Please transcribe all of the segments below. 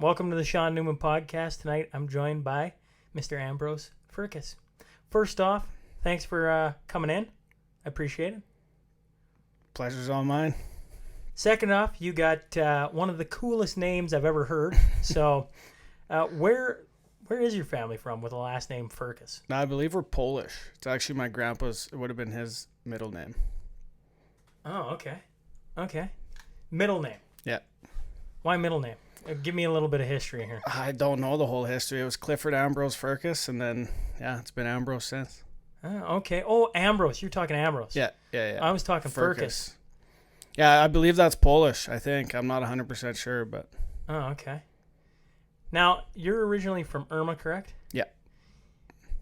Welcome to the Sean Newman Podcast. Tonight I'm joined by Mr. Ambrose Firkus. First off, thanks for coming in. I appreciate it. Pleasure's all mine. Second off, you got one of the coolest names I've ever heard. So where is your family from with the last name Firkus? No, I believe we're Polish. It's actually my grandpa's. It would have been his middle name. Oh, okay. Okay. Middle name. Yeah. Why middle name? Give me a little bit of history here. I don't know the whole history. It was Clifford Ambrose Firkus, and then, it's been Ambrose since. Oh, okay. Oh, Ambrose. You're talking Ambrose. Yeah. I was talking Firkus. Yeah, I believe that's Polish, I think. I'm not 100% sure, but... Oh, okay. Now, you're originally from Irma, correct? Yeah.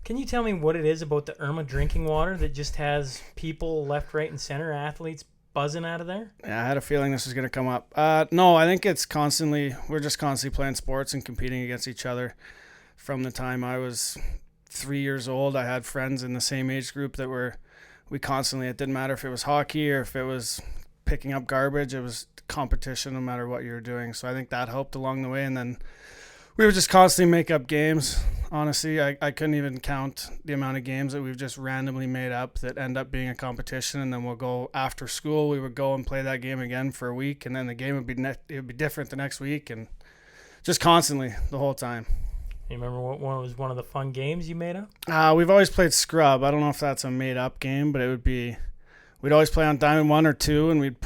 Can you tell me what it is about the Irma drinking water that just has people left, right, and center, athletes buzzing out of there? Yeah, I had a feeling this was going to come up. No, I think it's we're just constantly playing sports and competing against each other. From the time I was 3 years old, I had friends in the same age group that we constantly, it didn't matter if it was hockey or if it was picking up garbage, it was competition no matter what you were doing. So I think that helped along the way. And then we would just constantly make up games. Honestly, I couldn't even count the amount of games that we've just randomly made up that end up being a competition. And then we'll go after school. We would go and play that game again for a week, and then the game would be different the next week, and just constantly the whole time. You remember what one was one of the fun games you made up? We've always played Scrub. I don't know if that's a made up game, but we'd always play on Diamond 1 or 2, and we'd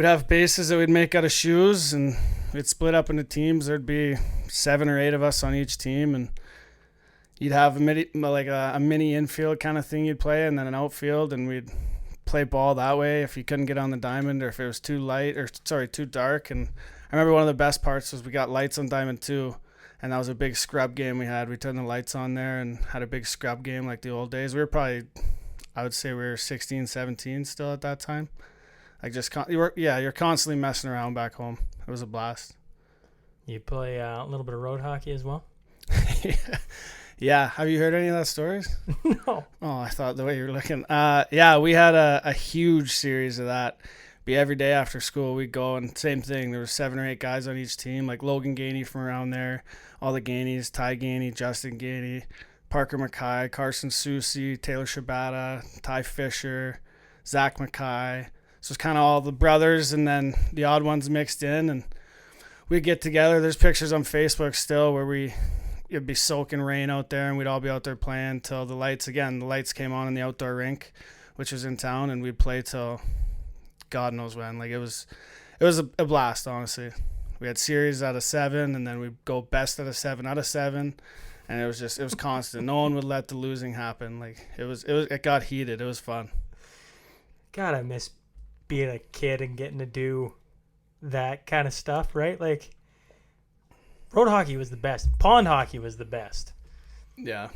have bases that we'd make out of shoes, and we'd split up into teams. There'd be 7 or 8 of us on each team, and you'd have a mini infield kind of thing you'd play, and then an outfield, and we'd play ball that way if you couldn't get on the diamond or if it was too dark. And I remember one of the best parts was we got lights on Diamond 2, and that was a big scrub game we had. We turned the lights on there and had a big scrub game like the old days. I would say we were 16, 17 still at that time. Like you're constantly messing around back home. It was a blast. You play a little bit of road hockey as well? Yeah. Have you heard any of that stories? No. Oh, I thought the way you were looking. Yeah, we had a huge series of that. Be every day after school we'd go, and same thing. There was 7 or 8 guys on each team, like Logan Gainey from around there, all the Gainies, Ty Gainey, Justin Gainey, Parker Mackay, Carson Soucy, Taylor Shabata, Ty Fisher, Zach Mackay. So it's kind of all the brothers and then the odd ones mixed in, and we'd get together. There's pictures on Facebook still where it'd be soaking rain out there, and we'd all be out there playing till the lights came on in the outdoor rink, which was in town, and we'd play till God knows when. Like it was a blast, honestly. We had series out of 7, and then we'd go best out of 7 out of 7. And it was constant. No one would let the losing happen. Like it got heated. It was fun. God, I miss being a kid and getting to do that kind of stuff, right? Like road hockey was the best. Pond hockey was the best. Yeah.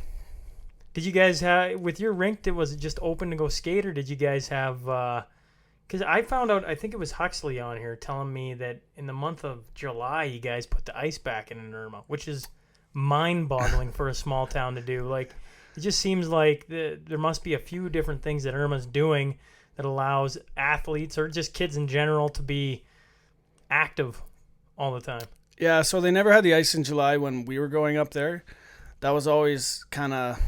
Did you guys have, with your rink, was it just open to go skate, or did you guys have, because I found out, I think it was Huxley on here telling me that in the month of July, you guys put the ice back in Irma, which is mind-boggling for a small town to do. Like, it just seems like there must be a few different things that Irma's doing that allows athletes or just kids in general to be active all the time. Yeah, so they never had the ice in July when we were going up there. That was always kind of,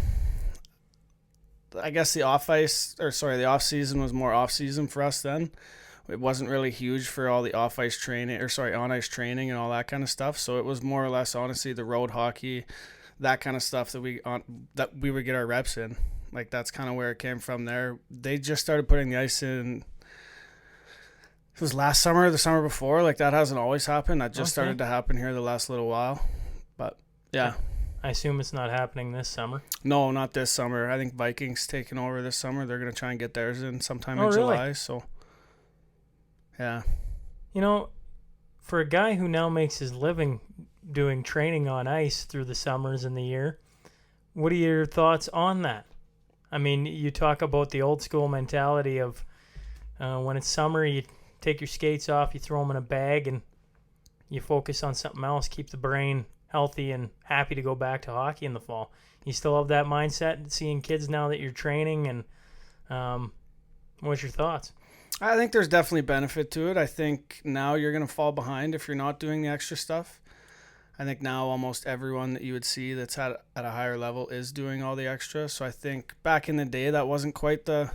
I guess the off season was more off season for us then. It wasn't really huge for all the on ice training and all that kind of stuff. So it was more or less, honestly, the road hockey, that kind of stuff that we would get our reps in. Like that's kind of where it came from there. They just started putting the ice in. It was last summer or the summer before. Like that hasn't always happened. That just started to happen here the last little while. But yeah. I assume it's not happening this summer. No, not this summer. I think Vikings taking over this summer. They're going to try and get theirs in sometime in July. So yeah. You know, for a guy who now makes his living doing training on ice through the summers and the year, what are your thoughts on that? I mean, you talk about the old school mentality of when it's summer, you take your skates off, you throw them in a bag, and you focus on something else, keep the brain healthy and happy to go back to hockey in the fall. You still have that mindset, seeing kids now that you're training, and what's your thoughts? I think there's definitely benefit to it. I think now you're going to fall behind if you're not doing the extra stuff. I think now almost everyone that you would see that's at a higher level is doing all the extra. So I think back in the day that wasn't quite the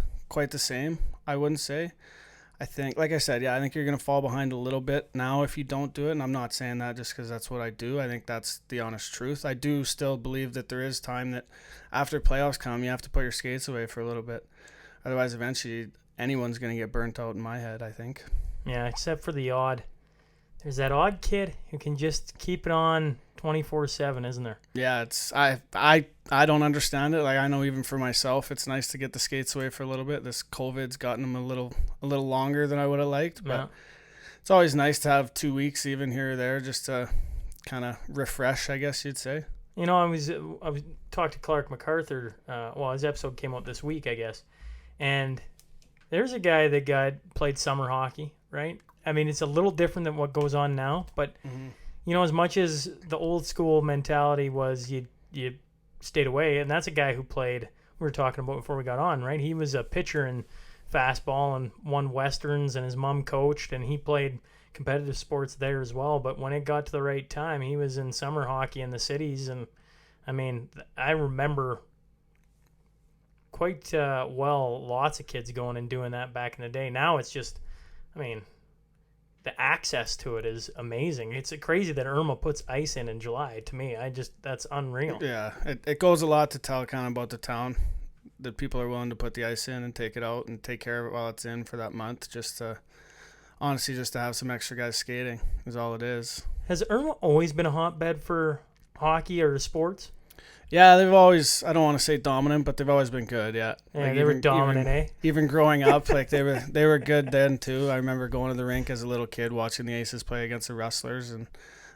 same, I wouldn't say. I think, like I said, I think you're going to fall behind a little bit now if you don't do it. And I'm not saying that just because that's what I do. I think that's the honest truth. I do still believe that there is time that after playoffs come, you have to put your skates away for a little bit. Otherwise, eventually, anyone's going to get burnt out in my head, I think. Yeah, except for there's that odd kid who can just keep it on 24/7, isn't there? Yeah, I don't understand it. Like, I know even for myself, it's nice to get the skates away for a little bit. This COVID's gotten them a little longer than I would have liked, but it's always nice to have 2 weeks even here or there just to kind of refresh, I guess you'd say. You know, I was talking to Clark MacArthur. His episode came out this week, I guess, and there's a guy that played summer hockey, right? I mean, it's a little different than what goes on now, but you know, as much as the old school mentality was you stayed away, and that's a guy who played, we were talking about before we got on, right? He was a pitcher in fastball and won Westerns, and his mom coached, and he played competitive sports there as well. But when it got to the right time, he was in summer hockey in the cities, and I mean, I remember quite lots of kids going and doing that back in the day. Now it's just, I mean, the access to it is amazing. It's crazy that Irma puts ice in July. To me, that's unreal. Yeah, it goes a lot to tell kind of about the town that people are willing to put the ice in and take it out and take care of it while it's in for that month, just to have some extra guys skating is all it is. Has Irma always been a hotbed for hockey or sports? Yeah, they've always, I don't want to say dominant, but they've always been good, yeah. Yeah, like they were dominant, Even growing up, like they were good then too. I remember going to the rink as a little kid watching the Aces play against the Rustlers, and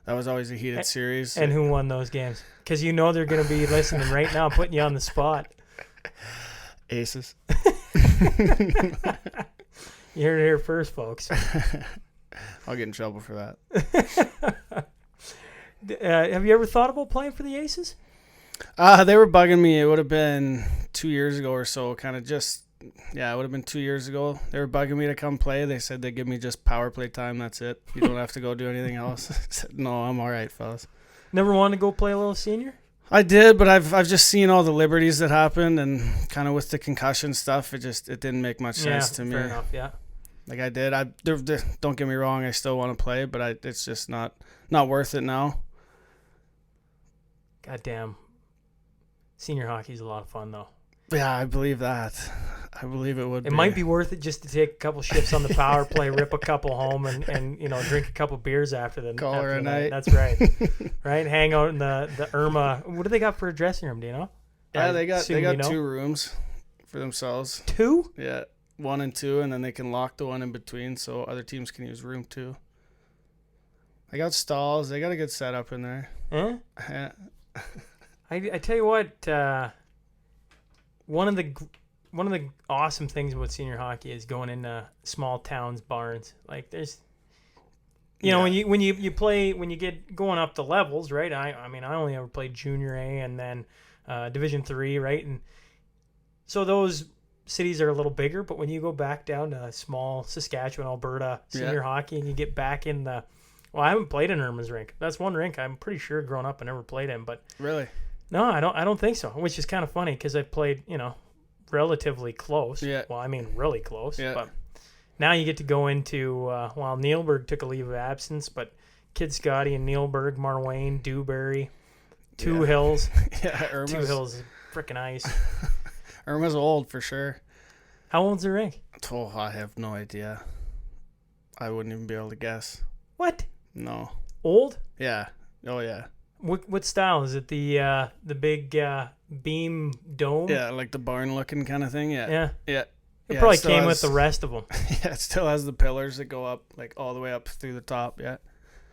that was always a heated series. And who won those games? Because you know they're going to be listening right now, putting you on the spot. Aces. You heard it here first, folks. I'll get in trouble for that. Have you ever thought about playing for the Aces? They were bugging me. It would have been 2 years ago or so, it would have been 2 years ago. They were bugging me to come play. They said they'd give me just power play time, that's it. You don't have to go do anything else. I said, no, I'm all right, fellas. Never wanted to go play a little senior? I did, but I've just seen all the liberties that happened, and kind of with the concussion stuff, it didn't make much sense to me. Fair enough, yeah. Like I did. Don't get me wrong, I still want to play, but it's just not worth it now. Goddamn. Senior hockey is a lot of fun, though. Yeah, I believe that. I believe it would be. It might be worth it just to take a couple shifts on the power play, rip a couple home, and drink a couple beers after the Call her a night. That's right. Right? Hang out in the Irma. What do they got for a dressing room, do you know? Yeah, they got 2 rooms for themselves. 2? Yeah, 1 and 2, and then they can lock the one in between so other teams can use room 2. They got stalls. They got a good setup in there. Huh? Yeah. I tell you what, one of the awesome things about senior hockey is going into small towns barns. Like there's, when you play, when you get going up the levels, right? I mean I only ever played junior A and then Division 3, right? And so those cities are a little bigger, but when you go back down to small Saskatchewan, Alberta senior hockey, and you get back in I haven't played in Irma's rink. That's one rink I'm pretty sure growing up I never played in, but really. No, I don't think so, which is kind of funny because I played, relatively close. Yeah. Well, I mean, really close. Yeah. But now you get to go into, Neilburg took a leave of absence, but Kid Scotty and Neilburg, Marwayne, Dewberry, Two Hills. Yeah, Irma's. 2 Hills is freaking ice. Irma's old for sure. How old's the rink? Oh, I have no idea. I wouldn't even be able to guess. What? No. Old? Yeah. Oh, yeah. What style? Is it the big beam dome? Yeah, like the barn looking kind of thing. Yeah. Yeah. It probably came with the rest of them. Yeah, it still has the pillars that go up, like all the way up through the top. Yeah.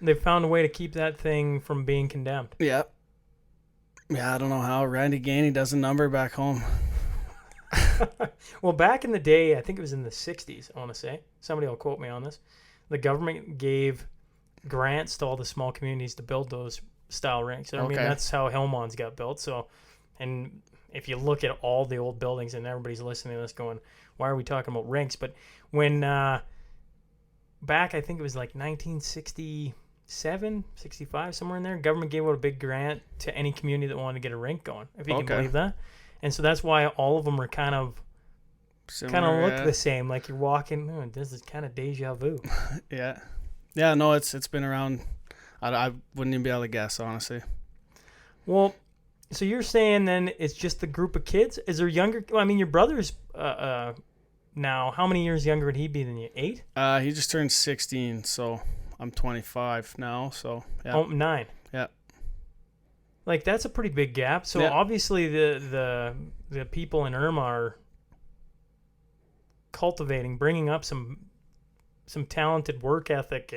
They found a way to keep that thing from being condemned. Yeah. Yeah, I don't know how. Randy Gainey does a number back home. Well, back in the day, I think it was in the 60s, I want to say. Somebody will quote me on this. The government gave grants to all the small communities to build those style rinks. I mean, that's how Hillmond's got built. So, and if you look at all the old buildings, and everybody's listening to this going, why are we talking about rinks? But when back, I think it was like 1967, 65, somewhere in there, government gave out a big grant to any community that wanted to get a rink going, if you can believe that. And so that's why all of them are kind of look the same. Like you're walking, oh, this is kind of deja vu. Yeah. Yeah, no, it's been around. I wouldn't even be able to guess, honestly. Well, so you're saying then it's just the group of kids? Is there younger? Well, I mean, your brother's now, how many years younger would he be than you? 8? He just turned 16, so I'm 25 now, so yeah. Oh, 9. Yeah. Like, that's a pretty big gap. So obviously the people in Irma are bringing up some talented work ethic,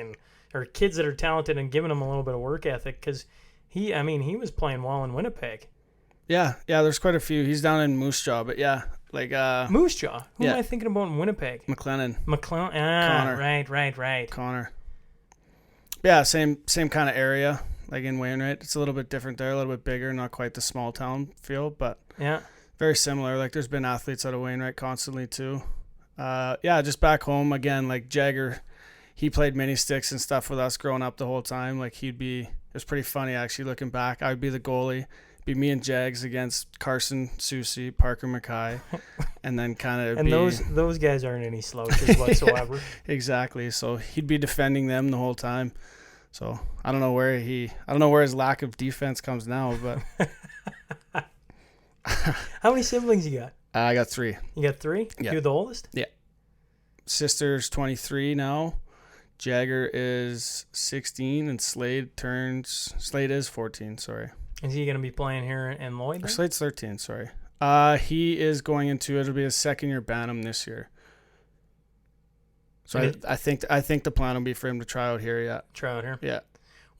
or kids that are talented, and giving them a little bit of work ethic, because he was playing well in Winnipeg. Yeah, there's quite a few. He's down in Moose Jaw, but yeah, like Moose Jaw. Who am I thinking about in Winnipeg? McLennan. Connor. Right. Connor. Yeah, same kind of area, like in Wainwright. It's a little bit different there, a little bit bigger, not quite the small town feel, but very similar. Like there's been athletes out of Wainwright constantly too. Just back home again, like Jagger, he played mini sticks and stuff with us growing up the whole time. Like it was pretty funny actually looking back. I would be the goalie. Be me and Jags against Carson, Susie, Parker, Mackay, and then kind of those guys aren't any slouches whatsoever. Exactly. So he'd be defending them the whole time. So I don't know where his lack of defense comes now, but how many siblings you got? I got 3. You got 3? Yeah. You're the oldest? Yeah. Sister's 23 now. Jagger is 16, and Slade is 14. Sorry. Is he going to be playing here in Lloyd? Slade's 13, sorry. He is going it'll be his second year Bantam this year. So I think the plan will be for him to try out here, yeah. Try out here? Yeah.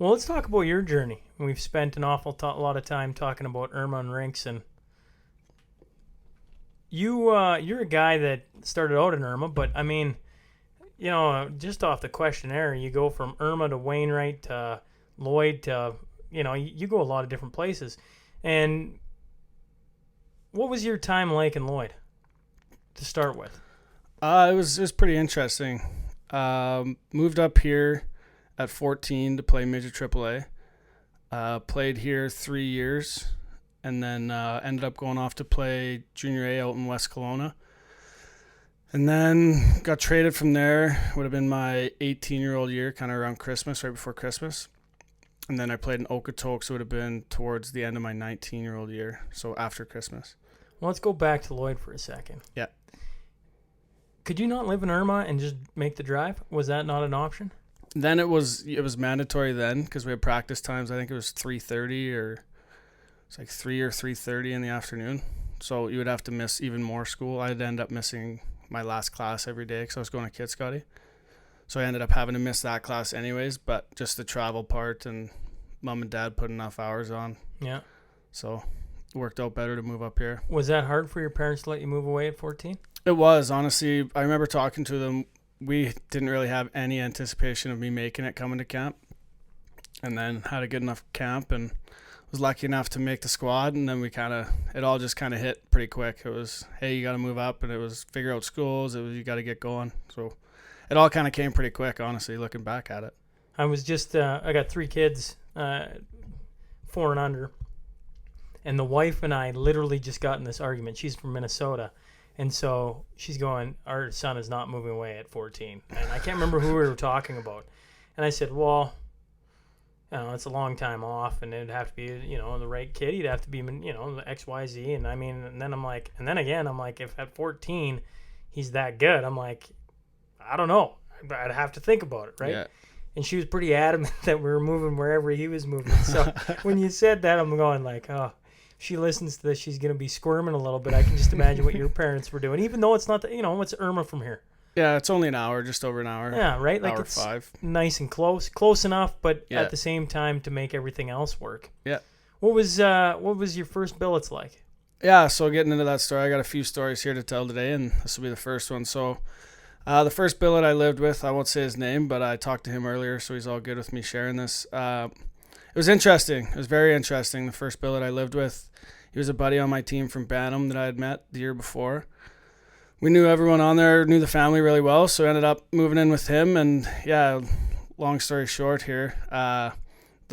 Well, let's talk about your journey. We've spent an awful lot of time talking about Irma and rinks, and you're a guy that started out in Irma, but I mean, just off the questionnaire, you go from Irma to Wainwright to Lloyd to, you go a lot of different places. And what was your time like in Lloyd to start with? It was pretty interesting. Moved up here at 14 to play Major AAA. Played here 3 years, and then ended up going off to play Junior A out in West Kelowna. And then got traded from there. Would have been my 18-year-old year, kind of around Christmas, right before Christmas. And then I played in Okotoks, so it would have been towards the end of my 19-year-old year, so after Christmas. Well, let's go back to Lloyd for a second. Yeah. Could you not live in Irma and just make the drive? Was that not an option? Then it was mandatory then, because we had practice times. I think it was 3:30 or it's like 3 or 3:30 in the afternoon. So you would have to miss even more school. I'd end up missing my last class every day because I was going to Kid Scotty. So I ended up having to miss that class anyways, but just the travel part, and mom and dad put enough hours on. Yeah. So it worked out better to move up here. Was that hard for your parents to let you move away at 14? It was, honestly. I remember talking to them. We didn't really have any anticipation of me making it coming to camp, and then had a good enough camp and was lucky enough to make the squad. And then it all just kind of hit pretty quick. It was, hey, you got to move up, and it was figure out schools. It was, you got to get going. So it all kind of came pretty quick, honestly, looking back at it. I was just, I got 3 kids, 4 and under, and the wife and I literally just got in this argument. She's from Minnesota, and so she's going, our son is not moving away at 14. And I can't remember who we were talking about. And I said, well, it's a long time off, and it'd have to be, the right kid. He'd have to be, the X, Y, Z. And I mean, and then I'm like, if at 14 he's that good, I'm like, I don't know. I'd have to think about it, right? Yeah. And she was pretty adamant that we were moving wherever he was moving. So when you said that, I'm going like, oh, if she listens to this, she's going to be squirming a little bit. I can just imagine what your parents were doing, even though it's not, what's Irma from here? Yeah, it's only an hour, just over an hour. Yeah, right? Like hour it's 5. Nice and close enough, but at the same time to make everything else work. Yeah. What was your first billets like? Yeah, so getting into that story, I got a few stories here to tell today, and this will be the first one. So the first billet I lived with, I won't say his name, but I talked to him earlier, so he's all good with me sharing this. It was interesting. It was very interesting. The first billet I lived with, he was a buddy on my team from Bantam that I had met the year before. We knew everyone on there, knew the family really well, so I ended up moving in with him. And yeah, long story short here, the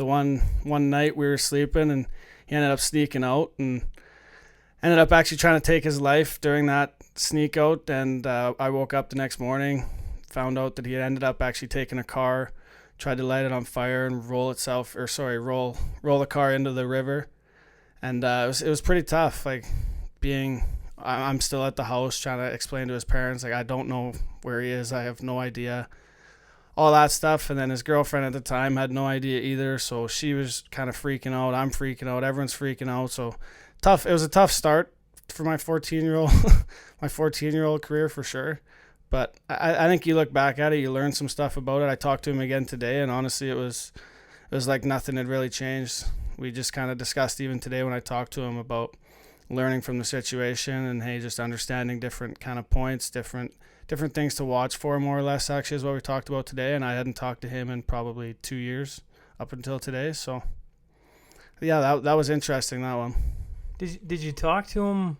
one night we were sleeping and he ended up sneaking out and ended up actually trying to take his life during that sneak out. And I woke up the next morning, found out that he had ended up actually taking a car, tried to light it on fire and roll the car into the river. And it was pretty tough, like I'm still at the house trying to explain to his parents, like, I don't know where he is. I have no idea. All that stuff. And then his girlfriend at the time had no idea either. So she was kind of freaking out. I'm freaking out. Everyone's freaking out. So tough. It was a tough start for my 14-year-old career for sure. But I think you look back at it, you learn some stuff about it. I talked to him again today, and honestly, it was like nothing had really changed. We just kind of discussed even today when I talked to him about learning from the situation and, hey, just understanding different kind of points, different things to watch for, more or less, actually, is what we talked about today. And I hadn't talked to him in probably 2 years up until today. So, yeah, that was interesting, that one. Did you talk to him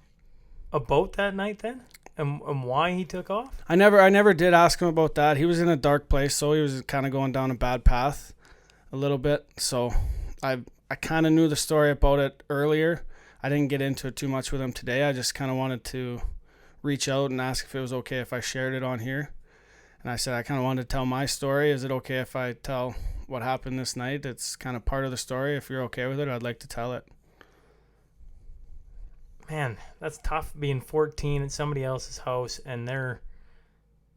about that night then? And why he took off? I never did ask him about that. He was in a dark place, so he was kind of going down a bad path a little bit. So I kind of knew the story about it earlier. I didn't get into it too much with him today. I just kind of wanted to reach out and ask if it was okay if I shared it on here. And I said I kind of wanted to tell my story. Is it okay if I tell what happened this night? It's kind of part of the story. If you're okay with it, I'd like to tell it. Man, that's tough being 14 at somebody else's house and their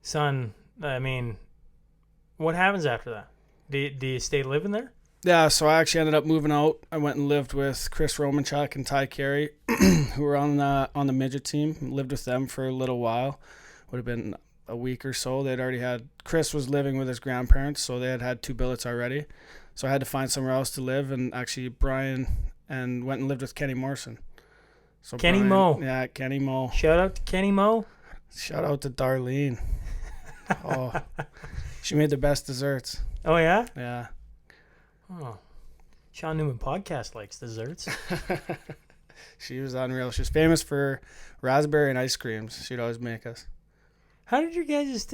son. I mean, what happens after that? Do you stay living there? Yeah, so I actually ended up moving out. I went and lived with Chris Romanchuk and Ty Carey, who were on the midget team. Lived with them for a little while. Would have been a week or so. Chris was living with his grandparents, so they had 2 billets already. So I had to find somewhere else to live, and actually Brian went and lived with Kenny Morrison. So Kenny Brian, Mo. Yeah, Kenny Mo. Shout out to Kenny Mo. Shout out to Darlene. Oh, she made the best desserts. Oh, yeah? Yeah. Oh, Sean Newman Podcast likes desserts. She was unreal. She was famous for raspberry and ice creams. She'd always make us. How did your guys'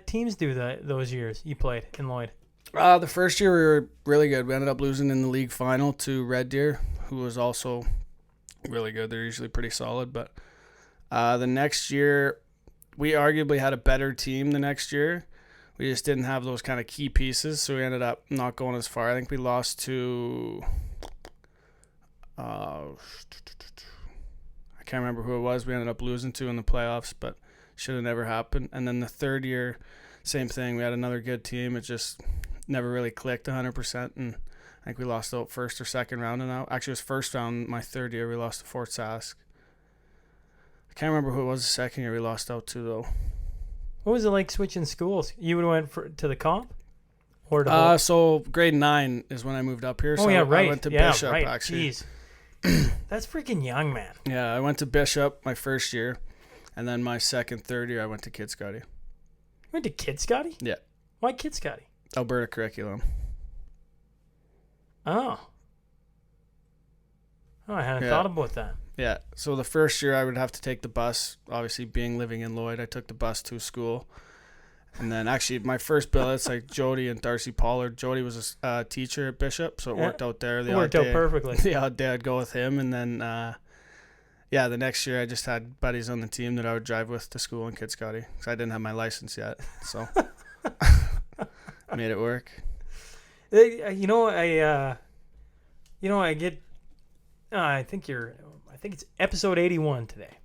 teams do those years you played in Lloyd? The first year we were really good. We ended up losing in the league final to Red Deer, who was also really good. They're usually pretty solid. But the next year, we arguably had a better team the next year. We just didn't have those kind of key pieces, so we ended up not going as far. I think we lost to I can't remember who it was. We ended up losing to in the playoffs, but should have never happened. And then the third year, same thing. We had another good team. It just never really clicked 100%, and I think we lost out first or second round. And now, actually, it was first round my third year. We lost to Fort Sask. I can't remember who it was the second year we lost out to, though. What was it like switching schools? You would have went to the comp? Or to so grade 9 is when I moved up here. Oh, so yeah, right. I went to Bishop, right. actually. Jeez. That's freaking young, man. Yeah, I went to Bishop my first year, and then my second, third year, I went to Kid Scotty. You went to Kid Scotty? Yeah. Why Kid Scotty? Alberta curriculum. Oh, I hadn't thought about that. Yeah, so the first year I would have to take the bus. Obviously, living in Lloyd, I took the bus to school. And then actually my first billets, like Jody and Darcy Pollard. Jody was a teacher at Bishop, so it worked out there. It worked out perfectly. The odd day I'd go with him. And then, the next year I just had buddies on the team that I would drive with to school in Kid Scotty because I didn't have my license yet. So made it work. I think it's episode 81 today.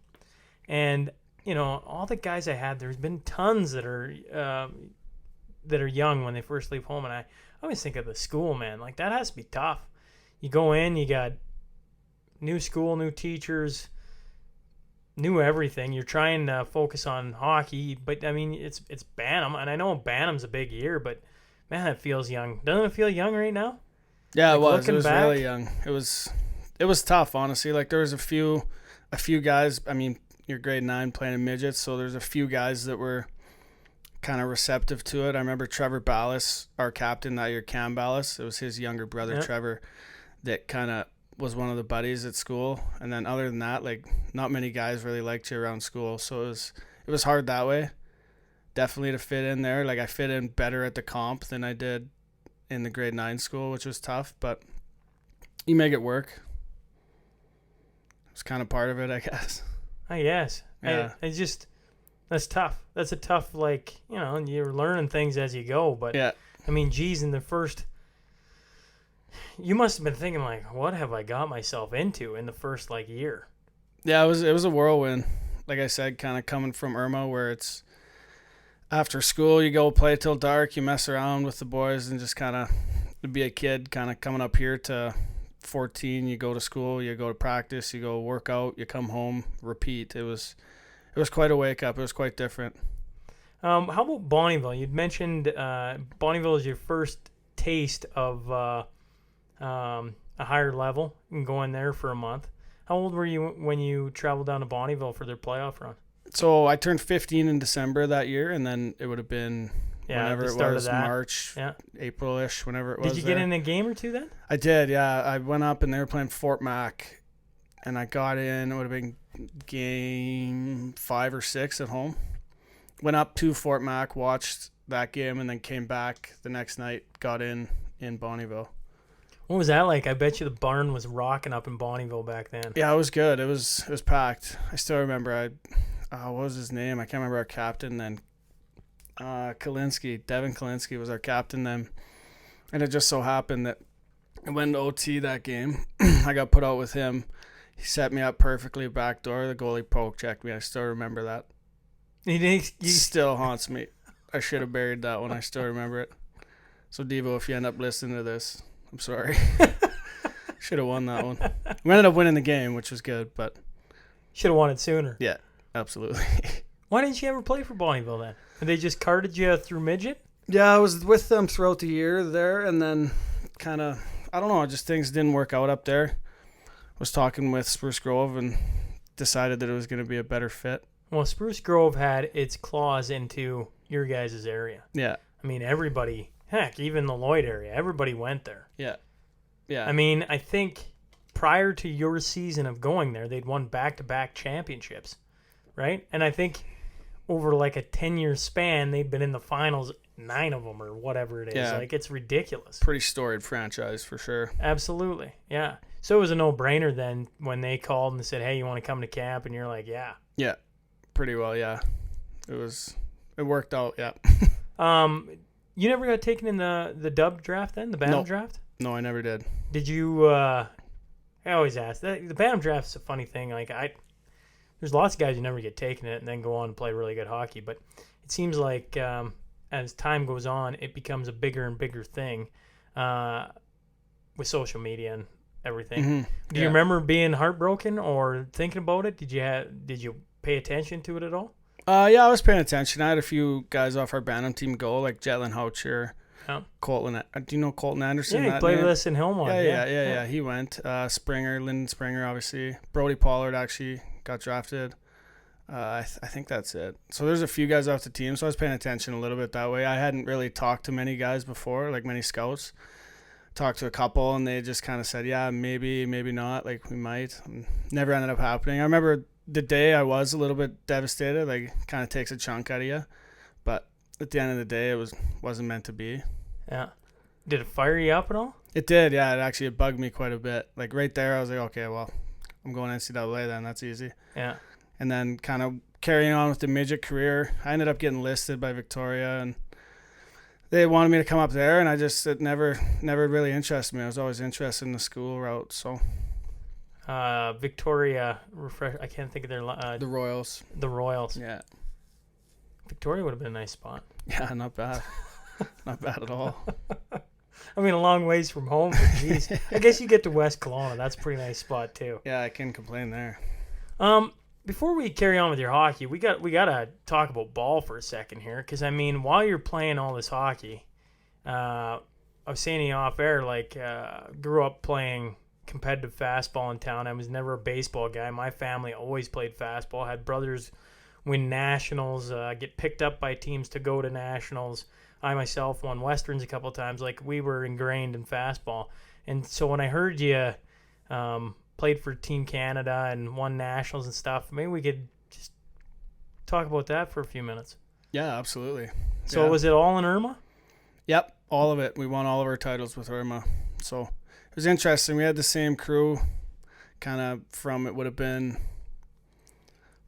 And, all the guys I had, there's been tons that are young when they first leave home. And I always think of the school, man. Like, that has to be tough. You go in, you got new school, new teachers, new everything. You're trying to focus on hockey. But, I mean, it's Bantam. And I know Bantam's a big year, but, man, it feels young. Doesn't it feel young right now? Yeah, like, it was. It was back, really young. It was tough, honestly. Like, there was a few guys. I mean, you're grade 9 playing in midgets, so there's a few guys that were kind of receptive to it. I remember Trevor Ballas, our captain that year, Cam Ballas. It was his younger brother, Yeah. Trevor, that kind of was one of the buddies at school. And then other than that, like, not many guys really liked you around school. So it was hard that way. Definitely to fit in there. Like, I fit in better at the comp than I did in the grade 9 school, which was tough, but you make it work. It's kind of part of it, I guess. I guess. Yeah. That's tough. That's a tough, like, you're learning things as you go. But, Yeah. I mean, geez, in the first, you must have been thinking, like, what have I got myself into in the first, like, year? Yeah, it was a whirlwind. Like I said, kind of coming from Irma, where it's after school, you go play till dark, you mess around with the boys and just kind of be a kid, kind of coming up here to 14, you go to school, you go to practice, you go work out, you come home, repeat. It was quite a wake up. It was quite different. How about Bonnyville? You'd mentioned Bonnyville is your first taste of a higher level and going there for a month. How old were you when you traveled down to Bonnyville for their playoff run? So I turned 15 in December that year, and then it would have been whenever it was, March, April-ish, whenever it was. Did you get in a game or two then? I did, yeah. I went up, and they were playing Fort Mac, and I got in. It would have been game 5 or 6 at home. Went up to Fort Mac, watched that game, and then came back the next night, got in Bonnyville. What was that like? I bet you the barn was rocking up in Bonnyville back then. Yeah, it was good. It was packed. I still remember. What was his name? I can't remember our captain then. Devin Kalinsky was our captain then. And it just so happened that I went to OT that game. I got put out with him. He set me up perfectly back door. The goalie poke checked me. I still remember that. He still haunts me. I should have buried that one. I still remember it. So, Devo, if you end up listening to this, I'm sorry. Should have won that one. We ended up winning the game, which was good, but should have won it sooner. Yeah, absolutely. Why didn't you ever play for Bonnyville then? And they just carted you through midget? Yeah, I was with them throughout the year there, and then kind of, I don't know, just things didn't work out up there. I was talking with Spruce Grove and decided that it was going to be a better fit. Well, Spruce Grove had its claws into your guys' area. Yeah. I mean, everybody, heck, even the Lloyd area, everybody went there. Yeah. Yeah. I mean, I think prior to your season of going there, they'd won back-to-back championships, right? And I think over like a 10-year span, they'd been in the finals, 9 of them or whatever it is. Yeah. Like, it's ridiculous. Pretty storied franchise for sure. Absolutely, yeah. So it was a no-brainer then when they called and said, hey, you want to come to camp? And you're like, yeah. Yeah, pretty well, yeah. It worked out, yeah. You never got taken in the dub draft then, the Bantam draft? No, I never did. Did you, I always ask, the Bantam draft is a funny thing. Like, there's lots of guys who never get taken in it and then go on and play really good hockey. But it seems like as time goes on, it becomes a bigger and bigger thing with social media and everything. Mm-hmm. Do you remember being heartbroken or thinking about it? Did you pay attention to it at all? Yeah, I was paying attention. I had a few guys off our Bantam team go, like Jetlin Houcher, Colton. Do you know Colton Anderson? Yeah, he played with us in Hillmont. Yeah. He went. Lyndon Springer, obviously. Brody Pollard actually got drafted. I think that's it. So there's a few guys off the team, so I was paying attention a little bit that way. I hadn't really talked to many guys before, like many scouts. Talked to a couple, and they just kind of said, yeah, maybe not. Like, we might. Never ended up happening. I remember the day I was a little bit devastated. Like, kind of takes a chunk out of you. But at the end of the day, it wasn't meant to be. Yeah. Did it fire you up at all? It did, yeah. It bugged me quite a bit. Like, right there, I was like, okay, well, I'm going NCAA then. That's easy. Yeah. And then kind of carrying on with the midget career, I ended up getting listed by Victoria, and they wanted me to come up there, and it never really interested me. I was always interested in the school route, so. Victoria, I can't think of their the Royals. The Royals. Yeah. Victoria would have been a nice spot. Yeah, not bad. Not bad at all. I mean, a long ways from home, but geez. I guess you get to West Kelowna. That's a pretty nice spot, too. Yeah, I can't complain there. Before we carry on with your hockey, we got to talk about ball for a second here, because, I mean, while you're playing all this hockey, I was saying to you off air, like, grew up playing competitive fastball in town. I was never a baseball guy. My family always played fastball. I had brothers win nationals, get picked up by teams to go to nationals. I myself won Westerns a couple of times. Like, we were ingrained in fastball. And so when I heard you played for Team Canada and won nationals and stuff, maybe we could just talk about that for a few minutes. Yeah, absolutely. So was it all in Irma? Yep, all of it. We won all of our titles with Irma. So it was interesting. We had the same crew kind of from, it would have been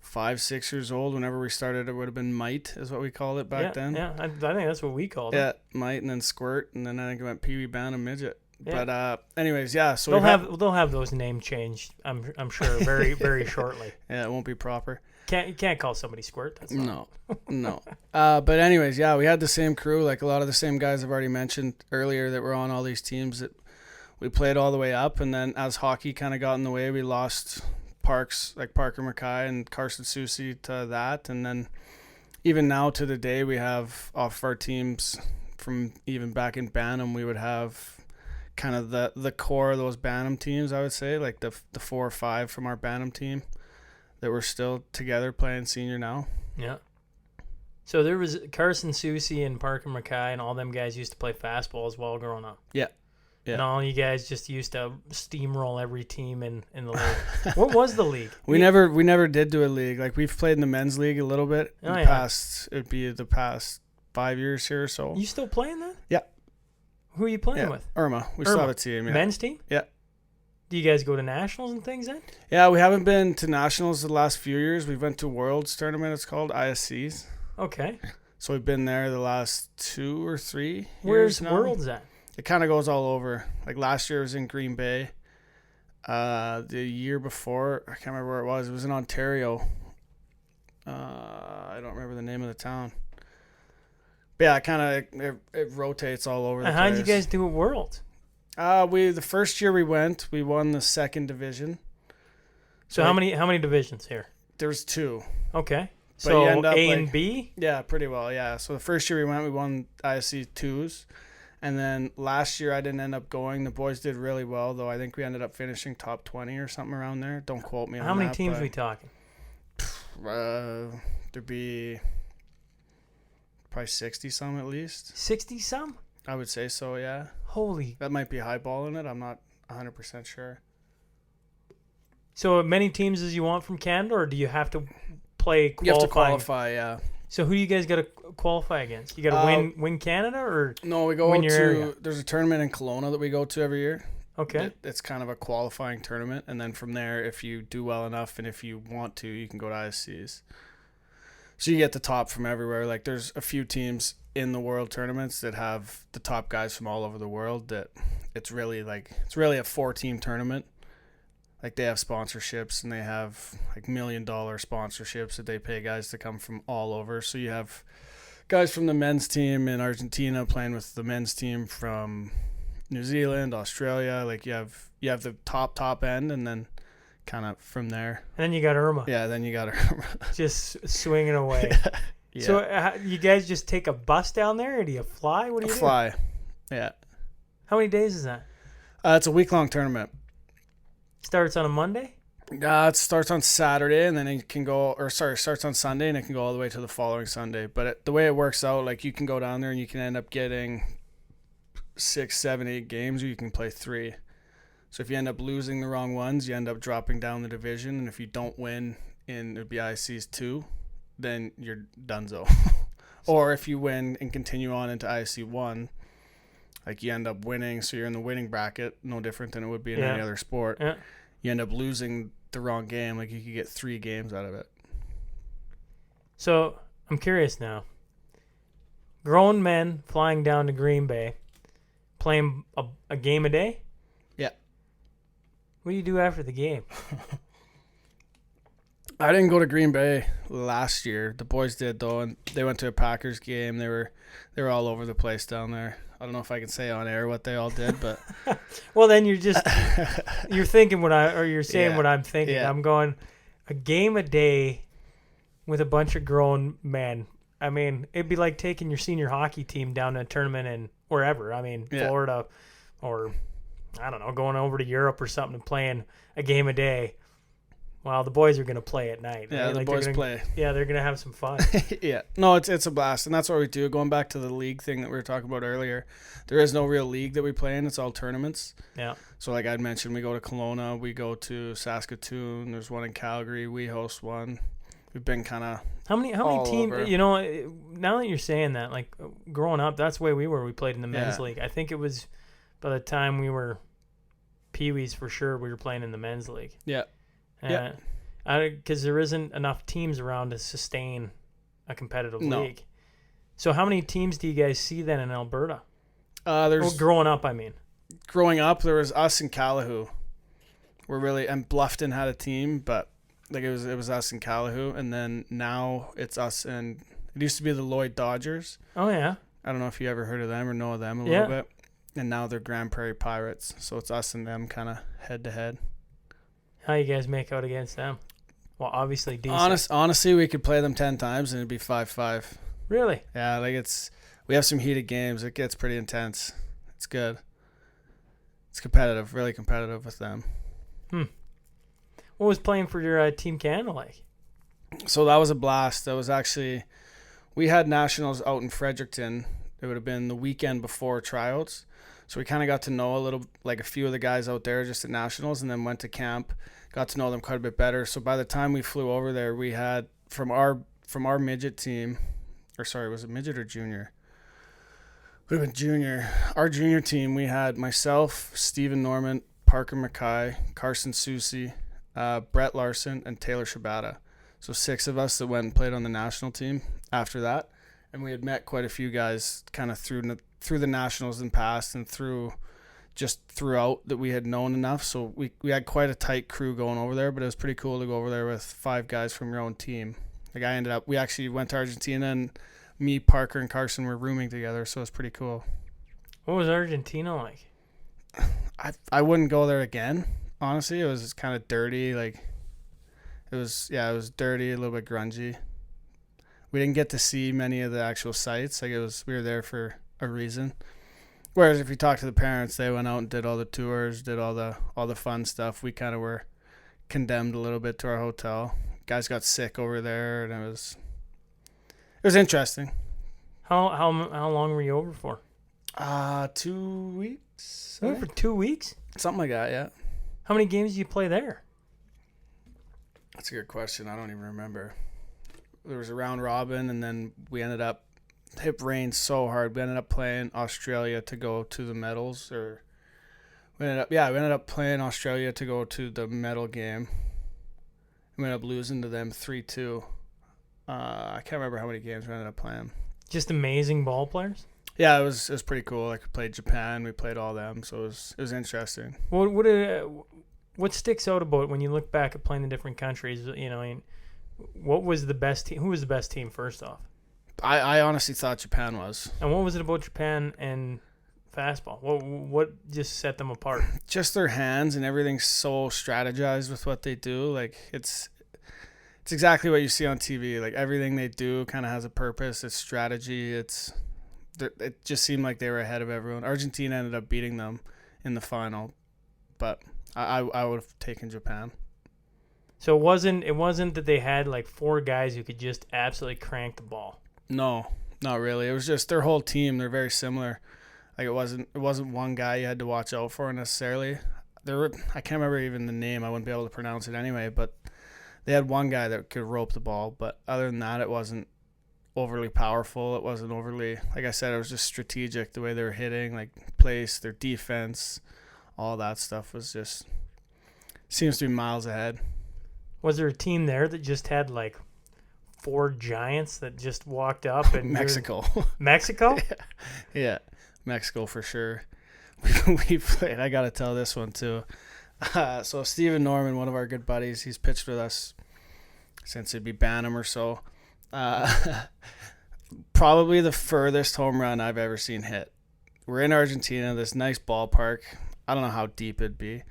5, 6 years old. Whenever we started, it would have been Mite is what we called it back then. Yeah, I think that's what we called it. Yeah, Mite, and then Squirt, and then I think it went Pee Wee, Bantam, Midget. Yeah. But anyways, yeah. So they'll have those name changed. I'm sure very very shortly. Yeah, it won't be proper. You can't call somebody Squirt. That's no. But anyways, yeah, we had the same crew, like a lot of the same guys I've already mentioned earlier that were on all these teams that we played all the way up. And then as hockey kind of got in the way, we lost Parks like Parker Mackay and Carson Susie to that. And then even now to the day, we have off of our teams from even back in Bantam, we would have kind of the core of those Bantam teams, I would say, like the 4 or 5 from our Bantam team that we're still together playing senior now. Yeah. So there was Carson Susie and Parker Mackay and all them guys used to play fastball as well growing up. Yeah. Yeah. And all you guys just used to steamroll every team in the league. What was the league? We never did do a league. Like, we've played in the men's league a little bit. It'd be the past 5 years here or so. You still playing that? Yeah. Who are you playing with? Irma. We still have a team. Yeah. Men's team? Yeah. Do you guys go to nationals and things then? Yeah, we haven't been to nationals the last few years. We went to Worlds tournament, it's called, ISCs. Okay. So we've been there the last 2 or 3 years. Where's now. Worlds at? It kind of goes all over. Like, last year it was in Green Bay. The year before, I can't remember where it was. It was in Ontario. I don't remember the name of the town. But yeah, it rotates all over the place. How did you guys do at Worlds? The first year we went, we won the second division. So how many divisions here? There's 2. Okay. But so you end up A and B? Yeah, pretty well, yeah. So the first year we won ISC 2s. And then last year I didn't end up going. The boys did really well, though. I think we ended up finishing top 20 or something around there. Don't quote me on that. How many teams are we talking? There'd be probably 60-some at least. 60-some? I would say so, yeah. Holy. That might be highballing it. I'm not 100% sure. So many teams as you want from Canada, or do you have to play qualifying? You have to qualify, yeah. So who do you guys got to qualify against? You got to win Canada, or no? We go win your area? There's a tournament in Kelowna that we go to every year. Okay. It's kind of a qualifying tournament, and then from there, if you do well enough and if you want to, you can go to ISCs. So you get the top from everywhere. Like, there's a few teams in the world tournaments that have the top guys from all over the world. That it's really a 4-team tournament. Like, they have sponsorships, and they have like $1 million sponsorships that they pay guys to come from all over. So you have guys from the men's team in Argentina playing with the men's team from New Zealand, Australia. Like, you have the top end, and then kind of from there. And then you got Irma. Yeah, then you got Irma. Just swinging away. Yeah. So you guys just take a bus down there, or do you fly? What do you do? Fly. Yeah. How many days is that? It's a week-long tournament. Starts on a Monday? It starts on Saturday, and then it can go, starts on Sunday, and it can go all the way to the following Sunday. But the way it works out, like, you can go down there and you can end up getting 6, 7, 8 games, or you can play 3. So if you end up losing the wrong ones, you end up dropping down the division, and if you don't win it'd be IC's 2, then you're donezo. Or if you win and continue on into IC 1, like, you end up winning, so you're in the winning bracket, no different than it would be in any other sport. Yeah. You end up losing the wrong game, like, you could get 3 games out of it. So I'm curious now. Grown men flying down to Green Bay, playing a game a day? Yeah. What do you do after the game? I didn't go to Green Bay last year. The boys did, though, and they went to a Packers game. They were all over the place down there. I don't know if I can say on air what they all did, but well, then you're thinking what you're saying what I'm thinking. Yeah. I'm going a game a day with a bunch of grown men. I mean, it'd be like taking your senior hockey team down to a tournament in wherever. I mean, Florida, or I don't know, going over to Europe or something and playing a game a day. Well, the boys are going to play at night. Yeah, right? the boys play. Yeah, they're going to have some fun. Yeah. No, it's a blast, and that's what we do. Going back to the league thing that we were talking about earlier, there is no real league that we play in. It's all tournaments. Yeah. So like I'd mentioned, we go to Kelowna, we go to Saskatoon. There's one in Calgary. We host one. We've been kind of How many teams? over. You know, now that you're saying that, like growing up, that's the way we were. We played in the men's Yeah. league. I think it was by the time we were peewees for sure. We were playing in the men's league. Yeah. Yeah. Because there isn't enough teams around to sustain a competitive No. league. So how many teams do you guys see then in Alberta? There's Growing up, I mean. growing up, there was us and Calahoo. And Bluffton had a team, but like it was us and Calahoo, and then now it's us and it used to be the Lloyd Dodgers. Oh yeah. I don't know if you ever heard of them or know of them a Yeah. little bit. And now they're Grand Prairie Pirates, so it's us and them kind of head to head. How you guys make out against them? Well, obviously decent. Honestly, we could play them 10 times and it'd be 5-5. Really? Yeah, like we have some heated games. It gets pretty intense. It's good. It's competitive, really competitive with them. What was playing for your Team Canada like? So that was a blast. That was actually, we had nationals out in Fredericton. It would have been the weekend before tryouts. So we kind of got to know a few of the guys out there just at nationals, and then went to camp, got to know them quite a bit better. So by the time we flew over there, we had from our midget team, or sorry, was it midget or junior? It would have been junior. Our junior team, we had myself, Stephen Norman, Parker Mackay, Carson Susi, Brett Larson, and Taylor Shabata. So 6 of us that went and played on the national team after that. And we had met quite a few guys kind of through the nationals in the past and throughout that we had known enough. So we had quite a tight crew going over there, but it was pretty cool to go over there with 5 guys from your own team. Like we actually went to Argentina, and me, Parker, and Carson were rooming together, so it was pretty cool. What was Argentina like? I wouldn't go there again, honestly. It was kind of dirty. Like it was dirty, a little bit grungy. We didn't get to see many of the actual sites. Like we were there for a reason. Whereas if you talk to the parents, they went out and did all the tours, did all the fun stuff. We kind of were condemned a little bit to our hotel. Guys got sick over there, and it was interesting. How long were you over for? 2 weeks. You went for 2 weeks? Something like that, yeah. How many games did you play there? That's a good question. I don't even remember. There was a round robin, and then we ended up, it rained so hard. We ended up playing Australia to go to the medals, we ended up playing Australia to go to the medal game. We ended up losing to them 3-2. I can't remember how many games we ended up playing. Just amazing ball players? Yeah, it was pretty cool. Like we played Japan, we played all them, so it was interesting. What sticks out about it when you look back at playing the different countries? You know, what was the best team? Who was the best team first off? I honestly thought Japan was. And what was it about Japan and fastball? What just set them apart? Just their hands, and everything's so strategized with what they do. Like it's exactly what you see on TV. Like everything they do kind of has a purpose. It's strategy. It just seemed like they were ahead of everyone. Argentina ended up beating them in the final, but I would have taken Japan. So it wasn't that they had like 4 guys who could just absolutely crank the ball. No, not really. It was just their whole team. They're very similar. Like it wasn't one guy you had to watch out for necessarily. I can't remember even the name. I wouldn't be able to pronounce it anyway, but they had one guy that could rope the ball, but other than that, it wasn't overly powerful. It wasn't overly, like I said, it was just strategic. The way they were hitting, like place, their defense, all that stuff was just seems to be miles ahead. Was there a team there that just had like 4 giants that just walked up and Mexico? Mexico? Yeah, Mexico for sure. We played. I got to tell this one too. So Stephen Norman, one of our good buddies, he's pitched with us since it'd be Bantam or so. Probably the furthest home run I've ever seen hit. We're in Argentina, this nice ballpark. I don't know how deep it'd be.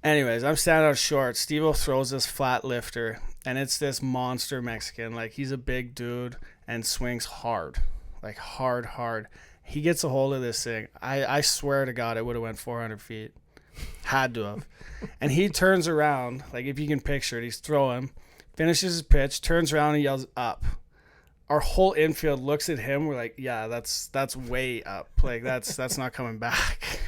Anyways, I'm standing out short. Steve-O throws this flat lifter, and it's this monster Mexican. Like, he's a big dude and swings hard. Like, hard. He gets a hold of this thing. I swear to God it would have went 400 feet. Had to have. And he turns around, like if you can picture it, he's throwing, finishes his pitch, turns around and yells up. Our whole infield looks at him. We're like, yeah, that's way up. Like that's not coming back.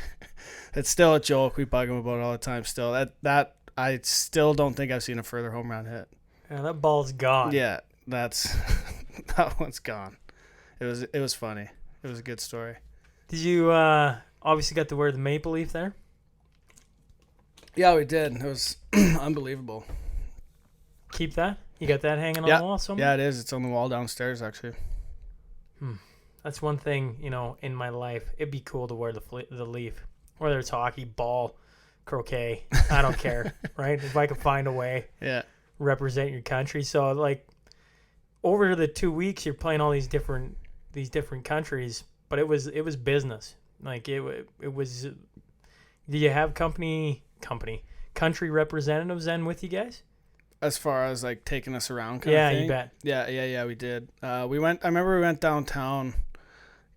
It's still a joke. We bug him about it all the time. Still, that I still don't think I've seen a further home run hit. Yeah, that ball's gone. Yeah, that's that one's gone. It was funny. It was a good story. Did you obviously got to wear the maple leaf there? Yeah, we did. It was unbelievable. Keep that? You got that hanging on the wall somewhere? Yeah, it is. It's on the wall downstairs, actually. That's one thing, in my life. It'd be cool to wear the leaf. Whether it's hockey, ball, croquet. I don't care, right? If I could find a way. Yeah. Represent your country. So, like, over the 2 weeks, you're playing all these different countries, but it was business. Like, it was... Do you have country representatives then with you guys? As far as like taking us around kind of thing? You bet. Yeah, we did. I remember we went downtown,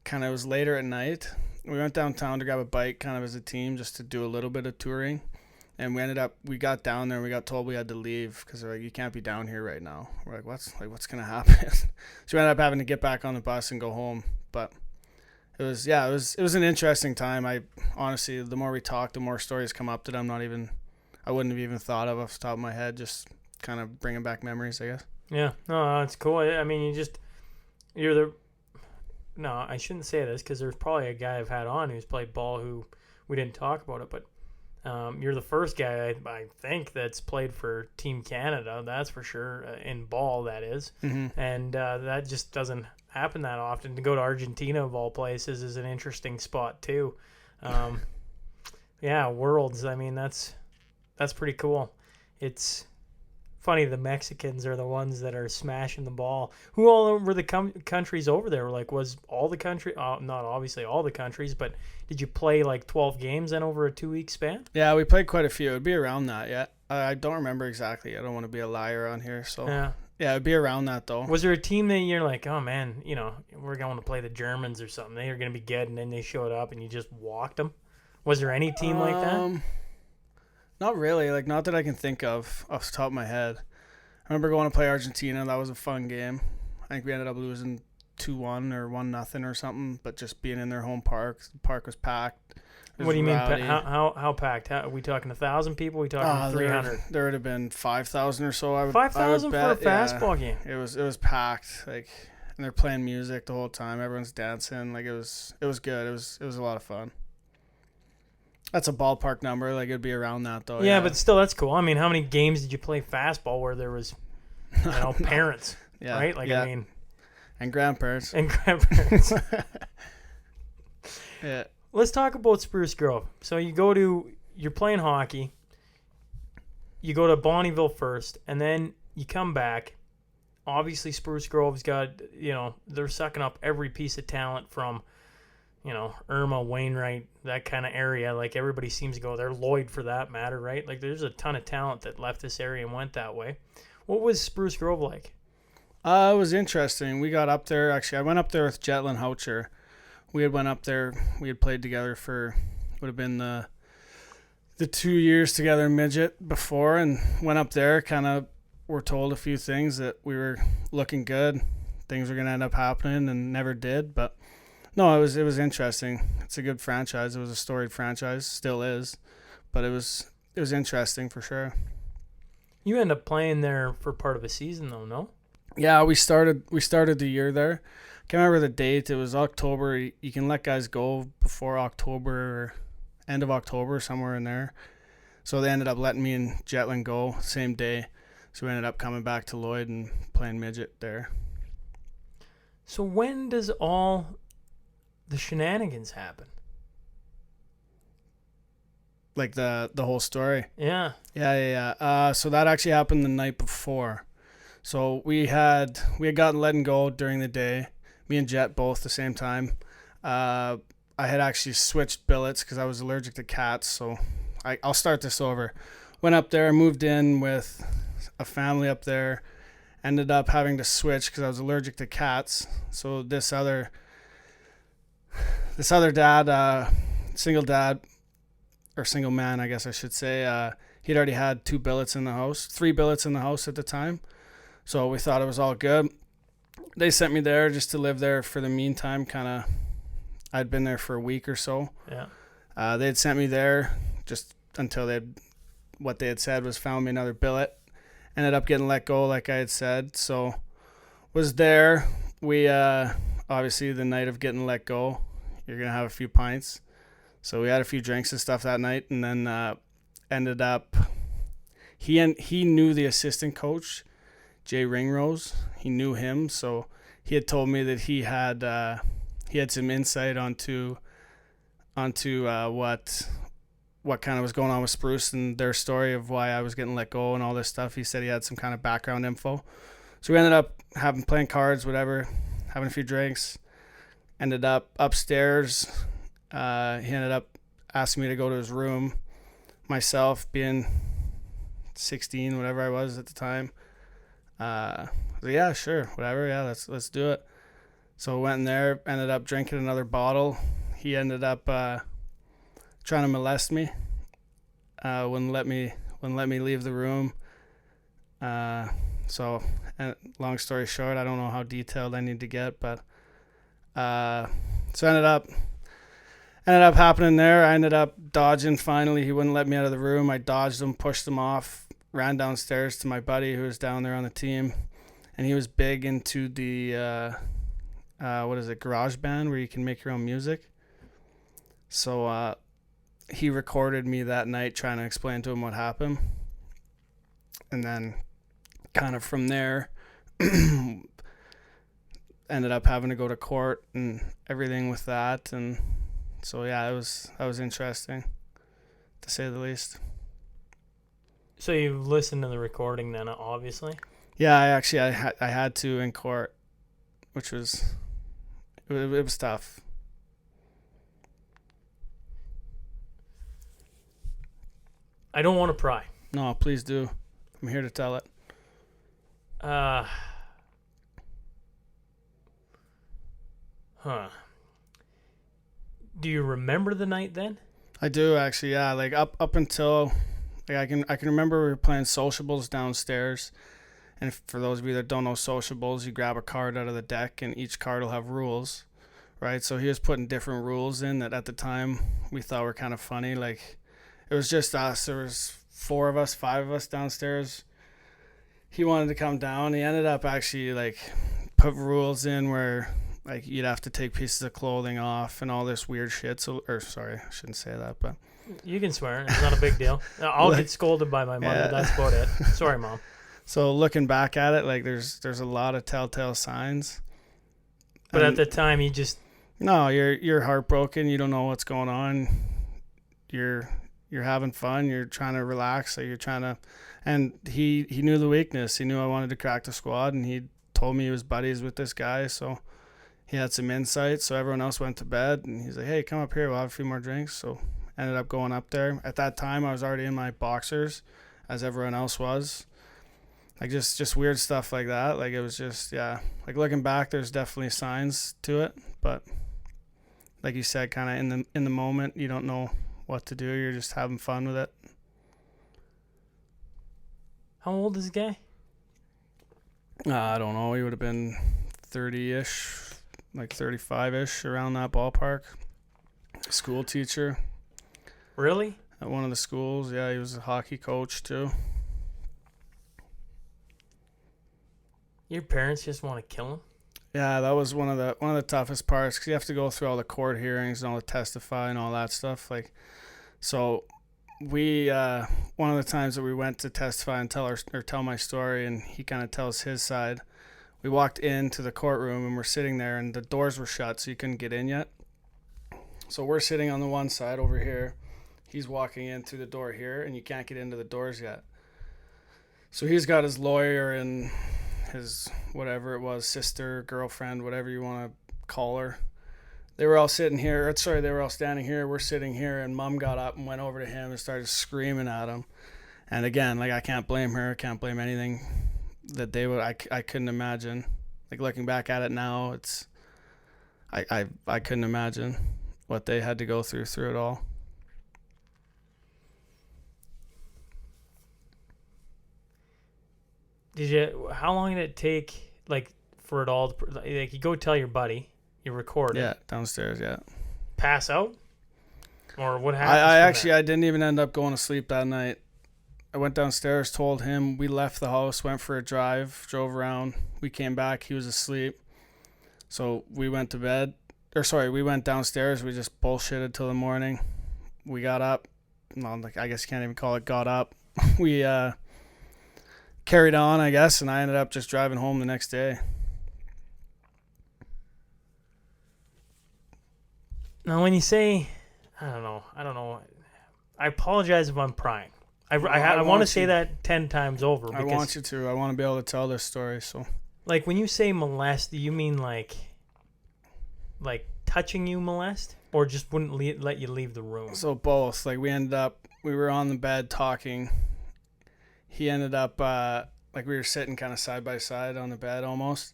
kind of, it was later at night. We went downtown to grab a bike kind of as a team just to do a little bit of touring. And we got down there and we got told we had to leave because they're like, you can't be down here right now. We're like, what's going to happen? So we ended up having to get back on the bus and go home. But it was an interesting time. I honestly, the more we talk, the more stories come up that I wouldn't have even thought of off the top of my head. Just kind of bringing back memories, I guess. Yeah, no, it's cool. I mean, no, I shouldn't say this because there's probably a guy I've had on who's played ball who we didn't talk about it, but you're the first guy I think that's played for Team Canada. That's for sure, in ball, that is. Mm-hmm. And that just doesn't happen that often. To go to Argentina, of all places, is an interesting spot too. Yeah, Worlds. I mean, that's pretty cool. It's funny, the Mexicans are the ones that are smashing the ball. Who all were the countries over there? Like, was all the country? Not obviously all the countries, but did you play like 12 games then over a 2-week span? Yeah, we played quite a few. It'd be around that. Yeah, I don't remember exactly. I don't want to be a liar on here. So yeah, it'd be around that though. Was there a team that you're like, oh man, we're going to play the Germans or something? They are going to be good, and then they showed up and you just walked them? Was there any team like that? Not really. Like, not that I can think of off the top of my head. I remember going to play Argentina. That was a fun game. I think we ended up losing 2-1 or 1-0 or something, but just being in their home park, the park was packed. What do you mean? How packed? Are we talking 1,000 people? Are we talking 300? There would have been 5,000 or so. 5,000 for a fastball game. It was packed. Like, and they're playing music the whole time. Everyone's dancing. Like, it was good. It was a lot of fun. That's a ballpark number. Like, it'd be around that though. Yeah, but still, that's cool. I mean, how many games did you play fastball where there was, parents? Yeah, right? Like, yeah. I mean, and grandparents. Yeah. Let's talk about Spruce Grove. So you're playing hockey. You go to Bonnyville first, and then you come back. Obviously, Spruce Grove's got, they're sucking up every piece of talent from, Irma, Wainwright, that kind of area. Like, everybody seems to go there. Lloyd, for that matter, right? Like, there's a ton of talent that left this area and went that way. What was Spruce Grove like? It was interesting. We got up there. Actually, I went up there with Jetlin Houcher. We had went up there. We had played together for would have been the 2 years together in midget before, and went up there. Kind of were told a few things that we were looking good. Things were going to end up happening, and never did. But no, it was interesting. It's a good franchise. It was a storied franchise, still is, but it was interesting for sure. You end up playing there for part of a season, though, no? Yeah, we started the year there. Can't remember the date. It was October. You can let guys go before October or end of October, somewhere in there. So they ended up letting me and Jetlin go same day. So we ended up coming back to Lloyd and playing midget there. So when does all the shenanigans happen? Like the whole story? Yeah. Yeah. So that actually happened the night before. So we had gotten let go during the day. Me and Jet both the same time. I had actually switched billets because I was allergic to cats. So I'll start this over. Went up there, moved in with a family up there. Ended up having to switch because I was allergic to cats. So this other dad, single dad, or single man, I guess I should say. He'd already had 3 billets in the house at the time. So we thought it was all good. They sent me there just to live there for the meantime. Kind of, I'd been there for a week or so. Yeah. They had sent me there just until what they had said was found me another billet. Ended up getting let go, like I had said. So was there. We obviously the night of getting let go, you're gonna have a few pints. So we had a few drinks and stuff that night, and then ended up. He knew the assistant coach, Jay Ringrose. He knew him, so he had told me that he had some insight onto what kind of was going on with Spruce and their story of why I was getting let go and all this stuff. He said he had some kind of background info. So we ended up playing cards, whatever, having a few drinks. Ended up upstairs. He ended up asking me to go to his room. Myself being 16, whatever I was at the time. Yeah, sure, whatever. Yeah, let's do it. So went in there, ended up drinking another bottle. He ended up trying to molest me. Wouldn't let me leave the room. So long story short, I don't know how detailed I need to get, but so ended up happening there. I ended up dodging. Finally, he wouldn't let me out of the room. I dodged him, pushed him off, ran downstairs to my buddy who was down there on the team, and he was big into the garage band where you can make your own music. So he recorded me that night trying to explain to him what happened, and then kind of from there ended up having to go to court and everything with that. And so yeah, that was interesting, to say the least. So you listened to the recording then, obviously? Yeah, I had to in court, which was it was tough. I don't want to pry. No, please do. I'm here to tell it. Do you remember the night then? I do actually, yeah. Like up until I can remember we were playing sociables downstairs. And for those of you that don't know sociables, you grab a card out of the deck and each card will have rules, right? So he was putting different rules in that at the time we thought were kind of funny. Like it was just us. There was 5 of us downstairs. He wanted to come down. He ended up actually like put rules in where like you'd have to take pieces of clothing off and all this weird shit. So, or sorry, I shouldn't say that, but you can swear. It's not a big deal. I'll get scolded by my mother. Yeah. That's about it. Sorry, Mom. So looking back at it, like there's a lot of telltale signs. But at the time, you just you're heartbroken. You don't know what's going on. You're having fun. You're trying to relax. So you're trying to, and he knew the weakness. He knew I wanted to crack the squad, and he told me he was buddies with this guy. So he had some insight. So everyone else went to bed, and he's like, "Hey, come up here. We'll have a few more drinks." So ended up going up there. At that time, I was already in my boxers, as everyone else was. Like just weird stuff like that. Like it was just, yeah. Like looking back, there's definitely signs to it, but like you said, kind of in the moment, you don't know what to do. You're just having fun with it. How old is the guy? I don't know. He would have been 30-ish, like 35-ish, around that ballpark. School teacher. Really? At one of the schools. Yeah, he was a hockey coach too. Your parents just want to kill him? Yeah, that was one of the toughest parts, because you have to go through all the court hearings and all the testify and all that stuff. Like, so we one of the times that we went to testify and tell my story, and he kind of tells his side. We walked into the courtroom and we're sitting there, and the doors were shut, so you couldn't get in yet. So we're sitting on the one side over here. He's walking in through the door here, and you can't get into the doors yet. So he's got his lawyer and his whatever it was, sister, girlfriend, whatever you want to call her. They were all standing here. We're sitting here, and Mom got up and went over to him and started screaming at him. And again, like I can't blame her. I can't blame anything that they would. I couldn't imagine. Like looking back at it now, it's I couldn't imagine what they had to go through it all. How long did it take, like, for it all? Like, you go tell your buddy, you record it. Yeah, downstairs. Yeah. Pass out, or what happens? I actually I didn't even end up going to sleep that night. I went downstairs, told him, we left the house, went for a drive, drove around. We came back, he was asleep. So we went to bed. We went downstairs. We just bullshitted till the morning. We got up. Well, I guess you can't even call it got up. We carried on, I guess, and I ended up just driving home the next day. Now, when you say, I don't know. I apologize if I'm prying. I want to say that 10 times over. I want you to. I want to be able to tell this story. So, like, when you say molest, do you mean like touching you molest, or just wouldn't let you leave the room? So both. Like, we were on the bed talking. He ended up, we were sitting kind of side by side on the bed almost.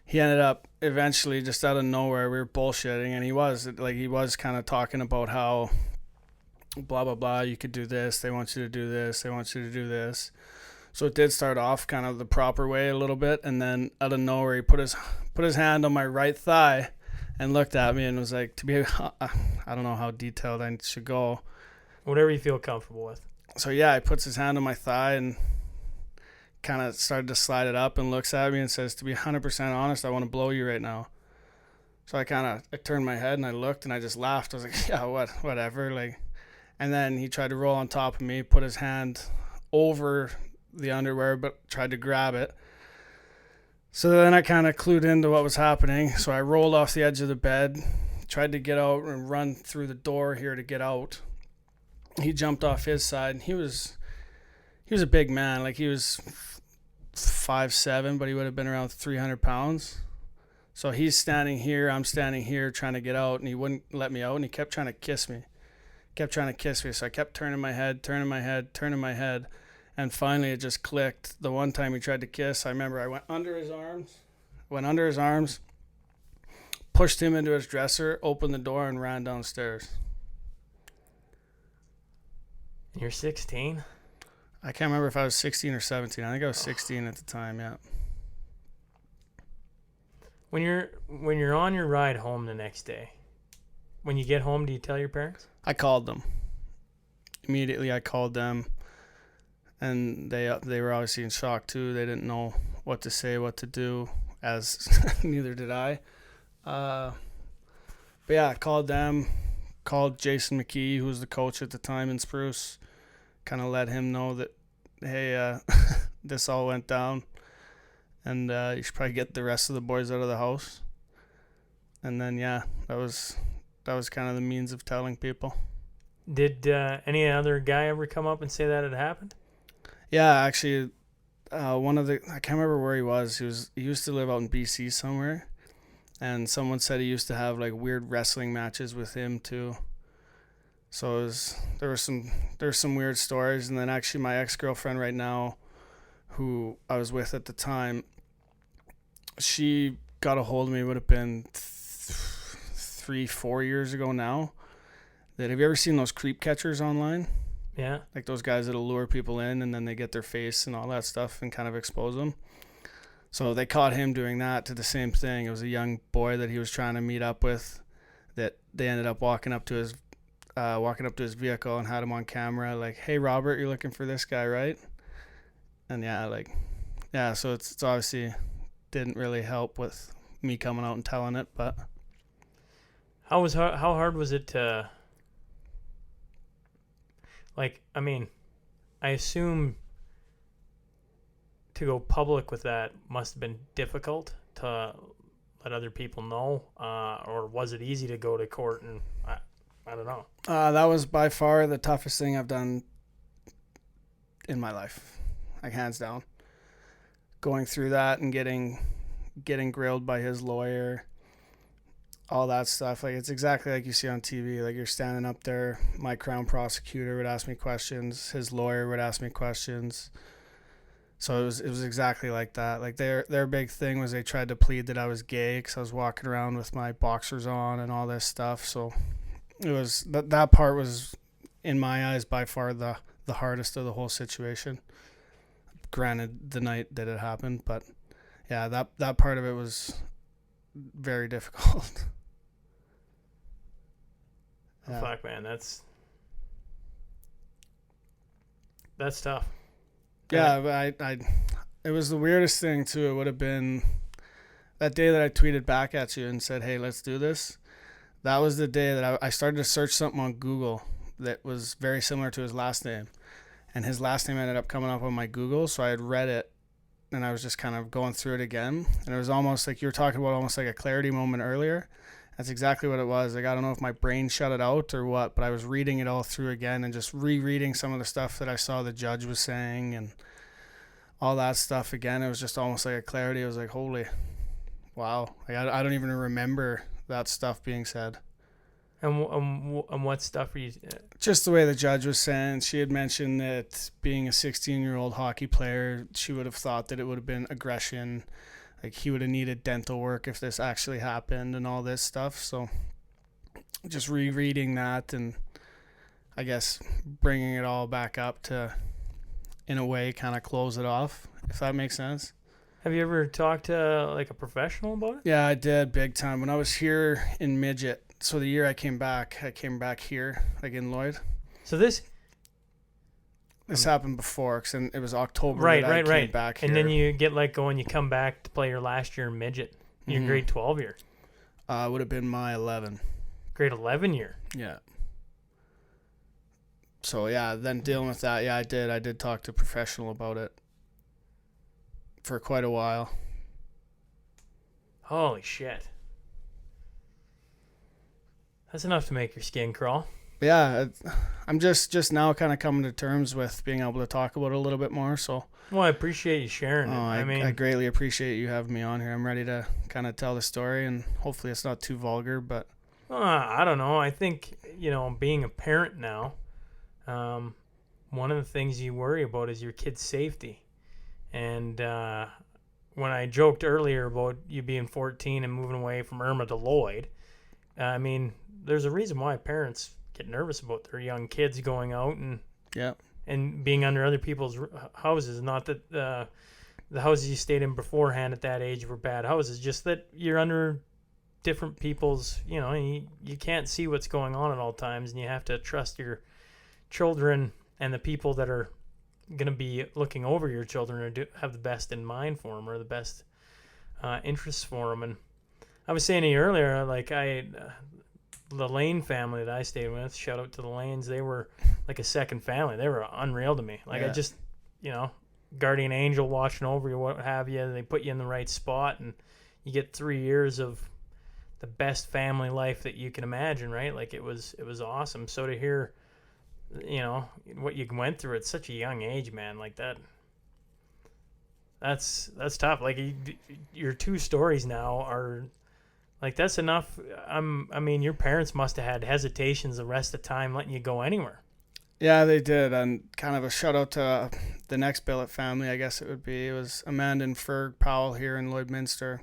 He ended up eventually just out of nowhere, we were bullshitting, and he was kind of talking about how blah, blah, blah, you could do this, they want you to do this, they want you to do this. So it did start off kind of the proper way a little bit, and then out of nowhere he put his hand on my right thigh and looked at me and was like, I don't know how detailed I should go. Whatever you feel comfortable with. So yeah, he puts his hand on my thigh and kind of started to slide it up and looks at me and says, to be 100% honest, I want to blow you right now. So I turned my head and I looked and I just laughed. I was like, yeah, whatever. Like, and then he tried to roll on top of me, put his hand over the underwear, but tried to grab it. So then I kind of clued into what was happening. So I rolled off the edge of the bed, tried to get out and run through the door here to get out. He jumped off his side and he was a big man. Like, he was 5'7", but he would have been around 300 pounds. So he's standing here, I'm standing here trying to get out, and he wouldn't let me out, and he kept trying to kiss me. So I kept turning my head, and finally it just clicked. The one time he tried to kiss, I remember I went under his arms, pushed him into his dresser, opened the door, and ran downstairs. You're 16? I can't remember if I was 16 or 17. I think I was 16 at the time, yeah. When you're on your ride home the next day, when you get home, do you tell your parents? I called them. Immediately I called them, and they were obviously in shock too. They didn't know what to say, what to do, as neither did I. But yeah, I called them, called Jason McKee, who was the coach at the time in Spruce, kind of let him know that, hey, this all went down, and you should probably get the rest of the boys out of the house. And then, yeah, that was kind of the means of telling people. Did any other guy ever come up and say that it happened? Yeah, actually, I can't remember where he was. He used to live out in BC somewhere, and someone said he used to have like weird wrestling matches with him too. So there were some weird stories. And then actually my ex-girlfriend right now, who I was with at the time, she got a hold of me, would have been 3-4 years ago now. Have you ever seen those creep catchers online? Yeah. Like those guys that'll lure people in and then they get their face and all that stuff and kind of expose them. So they caught him doing that to the same thing. It was a young boy that he was trying to meet up with that they ended up walking up to his vehicle and had him on camera, like, hey, Robert, you're looking for this guy, right? And so it's obviously didn't really help with me coming out and telling it, but how hard was it to, like, I mean, I assume to go public with that must have been difficult to let other people know, or was it easy to go to court? And I don't know. That was by far the toughest thing I've done in my life, like hands down. Going through that and getting grilled by his lawyer, all that stuff. Like, it's exactly like you see on TV. Like, you're standing up there, my crown prosecutor would ask me questions, his lawyer would ask me questions. So it was exactly like that. Like, their big thing was they tried to plead that I was gay because I was walking around with my boxers on and all this stuff. So it was that part was, in my eyes, by far the hardest of the whole situation. granted the night that it happened, but yeah, that part of it was very difficult. Yeah. Fuck, man, that's tough. Yeah, but it was the weirdest thing too. It would have been that day that I tweeted back at you and said, "Hey, let's do this." That was the day that I started to search something on Google that was very similar to his last name, and his last name ended up coming up on my Google. So I had read it, and I was just kind of going through it again, and it was almost like you were talking about, almost like a clarity moment earlier. That's exactly what it was. Like, I don't know if my brain shut it out or what, but I was reading it all through again and just rereading some of the stuff that I saw the judge was saying and all that stuff again. It was just almost like a clarity. It was like, holy, wow. Like, I don't even remember that stuff being said. And what stuff are you... Just the way the judge was saying. She had mentioned that being a 16-year-old hockey player, she would have thought that it would have been aggression. Like, he would have needed dental work if this actually happened and all this stuff. So just rereading that and I guess bringing it all back up to, in a way, kind of close it off, if that makes sense. Have you ever talked to like a professional about it? Yeah, I did, big time. When I was here in midget, so the year I came back here, like in Lloyd. So this happened before, because it was October. Right. Came back here. And then you get let go and you come back to play your last year in midget. Your grade 12 year. Would have been my 11. Grade 11 year. Yeah. So yeah, then dealing with that, yeah, I did talk to a professional about it for quite a while. Holy shit. That's enough to make your skin crawl. Yeah, I'm just now kind of coming to terms with being able to talk about it a little bit more. So, well, I appreciate you sharing it. I greatly appreciate you having me on here. I'm ready to kind of tell the story, and hopefully it's not too vulgar. But I don't know. I think, being a parent now, one of the things you worry about is your kid's safety. And when I joked earlier about you being 14 and moving away from Irma to Lloyd, there's a reason why parents get nervous about their young kids going out and being under other people's houses. Not that the houses you stayed in beforehand at that age were bad houses, just that you're under different people's, you can't see what's going on at all times, and you have to trust your children and the people that are going to be looking over your children or have the best in mind for them or the best interests for them. And I was saying to you earlier, like the Lane family that I stayed with, shout out to the Lanes, they were like a second family. They were unreal to me. Like, yeah. I just, guardian angel watching over you, what have you. They put you in the right spot, and you get 3 years of the best family life that you can imagine, right? Like, it was awesome. So to hear, what you went through at such a young age, man, like that's tough. Like, your two stories now are... Like, that's enough. Your parents must have had hesitations the rest of the time letting you go anywhere. Yeah, they did. And kind of a shout out to the next billet family, I guess it would be. It was Amanda and Ferg Powell here in Lloydminster.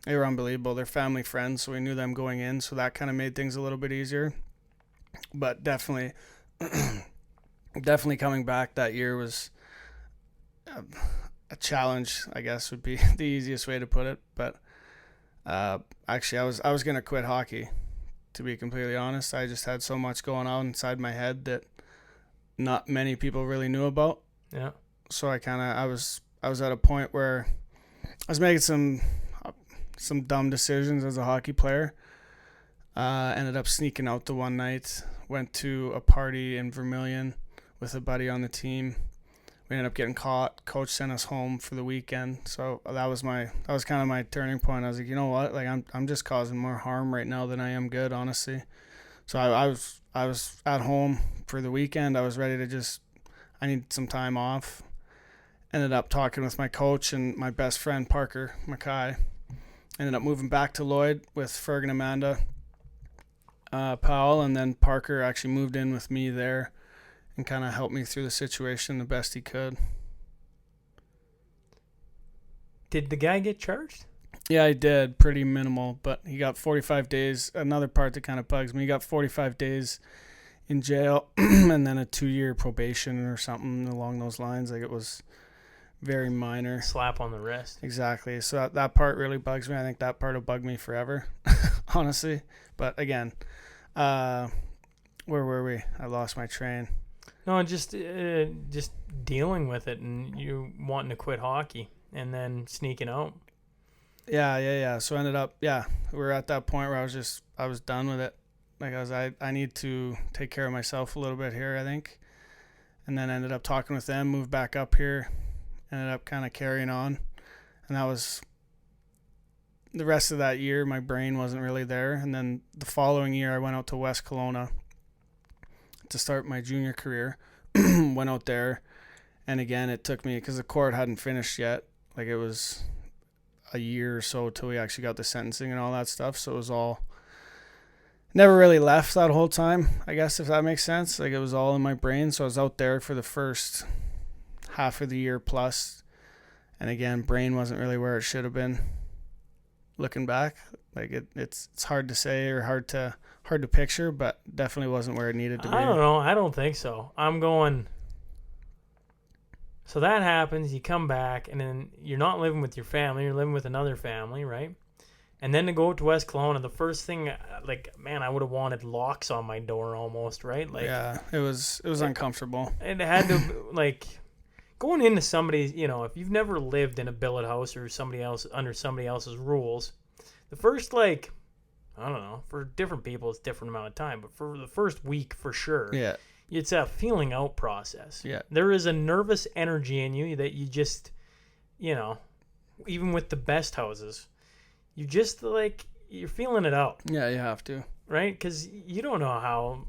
They were unbelievable. They're family friends, so we knew them going in. So that kind of made things a little bit easier. But definitely coming back that year was a challenge, I guess would be the easiest way to put it. But actually, I was going to quit hockey, to be completely honest. I just had so much going on inside my head that not many people really knew about. Yeah. So I was at a point where I was making some dumb decisions as a hockey player. Ended up sneaking out the one night, went to a party in Vermilion with a buddy on the team. We ended up getting caught. Coach sent us home for the weekend. So that was kind of my turning point. I was like, you know what? Like, I'm just causing more harm right now than I am good, honestly. So I was at home for the weekend. I was ready to I need some time off. Ended up talking with my coach and my best friend, Parker Mackay. Ended up moving back to Lloyd with Ferg and Amanda Powell, and then Parker actually moved in with me there and kind of helped me through the situation the best he could. Did the guy get charged? Yeah, he did. Pretty minimal, but he got 45 days. Another part that kind of bugs me, he got 45 days in jail and then a 2-year probation or something along those lines. Like, it was very minor. Slap on the wrist. Exactly. So that part really bugs me. I think that part will bug me forever, honestly. But again, where were we? I lost my train. No, just dealing with it and you wanting to quit hockey and then sneaking out. Yeah. So ended up, we were at that point where I was done with it. Like I need to take care of myself a little bit here, I think. And then ended up talking with them, moved back up here, ended up kind of carrying on. And that was the rest of that year. My brain wasn't really there. And then the following year I went out to West Kelowna to start my junior career. Went out there, and again it took me, because the court hadn't finished yet, like it was a year or so till we actually got the sentencing and all that stuff, so it was all never really left that whole time, I guess, if that makes sense. Like it was all in my brain. So I was out there for the first half of the year plus, and again brain wasn't really where it should have been looking back. Like it's hard to say or hard to picture, but definitely wasn't where it needed to be. I don't know. I don't think so. I'm going. So that happens. You come back, and then you're not living with your family. You're living with another family, right? And then to go to West Kelowna, the first thing, like, man, I would have wanted locks on my door almost, right? Like, yeah, it was uncomfortable. It had to, like, going into somebody's, if you've never lived in a billet house or under somebody else's rules, the first, like, I don't know, for different people it's a different amount of time, but for the first week for sure, yeah, it's a feeling out process. Yeah, there is a nervous energy in you that you just, even with the best houses, you just, like, you're feeling it out. Yeah, you have to, right? Because you don't know how,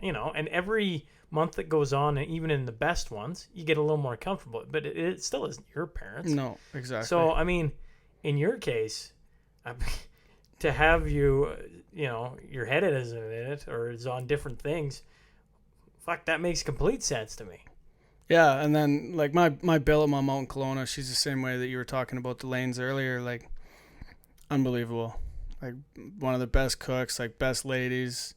and every month that goes on, and even in the best ones, you get a little more comfortable, but it still isn't your parents. No, exactly. So I mean, in your case, to have you, your head isn't in it or is on different things, fuck, that makes complete sense to me. Yeah, and then, like, my billet mom out in Kelowna, she's the same way that you were talking about the lanes earlier, like, unbelievable. Like, one of the best cooks, like, best ladies,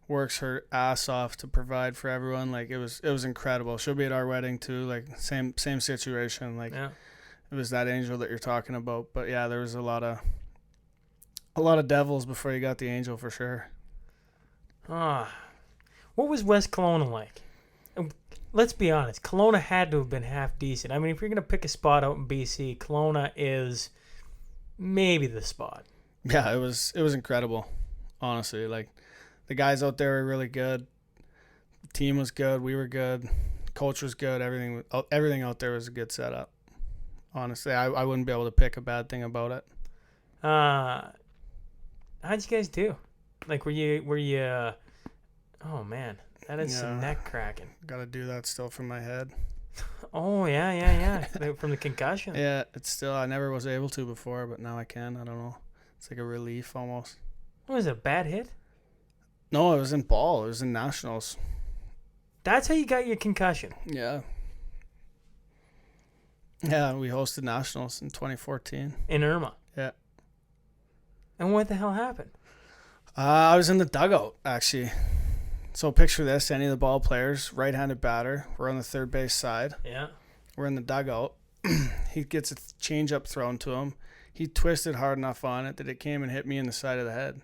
works her ass off to provide for everyone. Like, it was incredible. She'll be at our wedding too, like, same situation. Like, yeah. It was that angel that you're talking about. But yeah, there was a lot of devils before you got the angel, for sure. What was West Kelowna like? Let's be honest, Kelowna had to have been half decent. I mean, if you're gonna pick a spot out in BC, Kelowna is maybe the spot. Yeah, it was incredible, honestly. Like, the guys out there were really good. The team was good. We were good. Coach was good. Everything out there was a good setup. Honestly, I wouldn't be able to pick a bad thing about it. How'd you guys do? Like, were you? Oh man, that is some neck cracking. Got to do that still from my head. Oh yeah. From the concussion. Yeah, it's still, I never was able to before, but now I can. I don't know. It's like a relief almost. What was it, a bad hit? No, it was in ball. It was in nationals. That's how you got your concussion. Yeah. Yeah, we hosted nationals in 2014. In Irma. Yeah. And what the hell happened? I was in the dugout, actually. So picture this, any of the ball players, right-handed batter, we're on the third base side. Yeah. We're in the dugout. He gets a change-up thrown to him. He twisted hard enough on it that it came and hit me in the side of the head.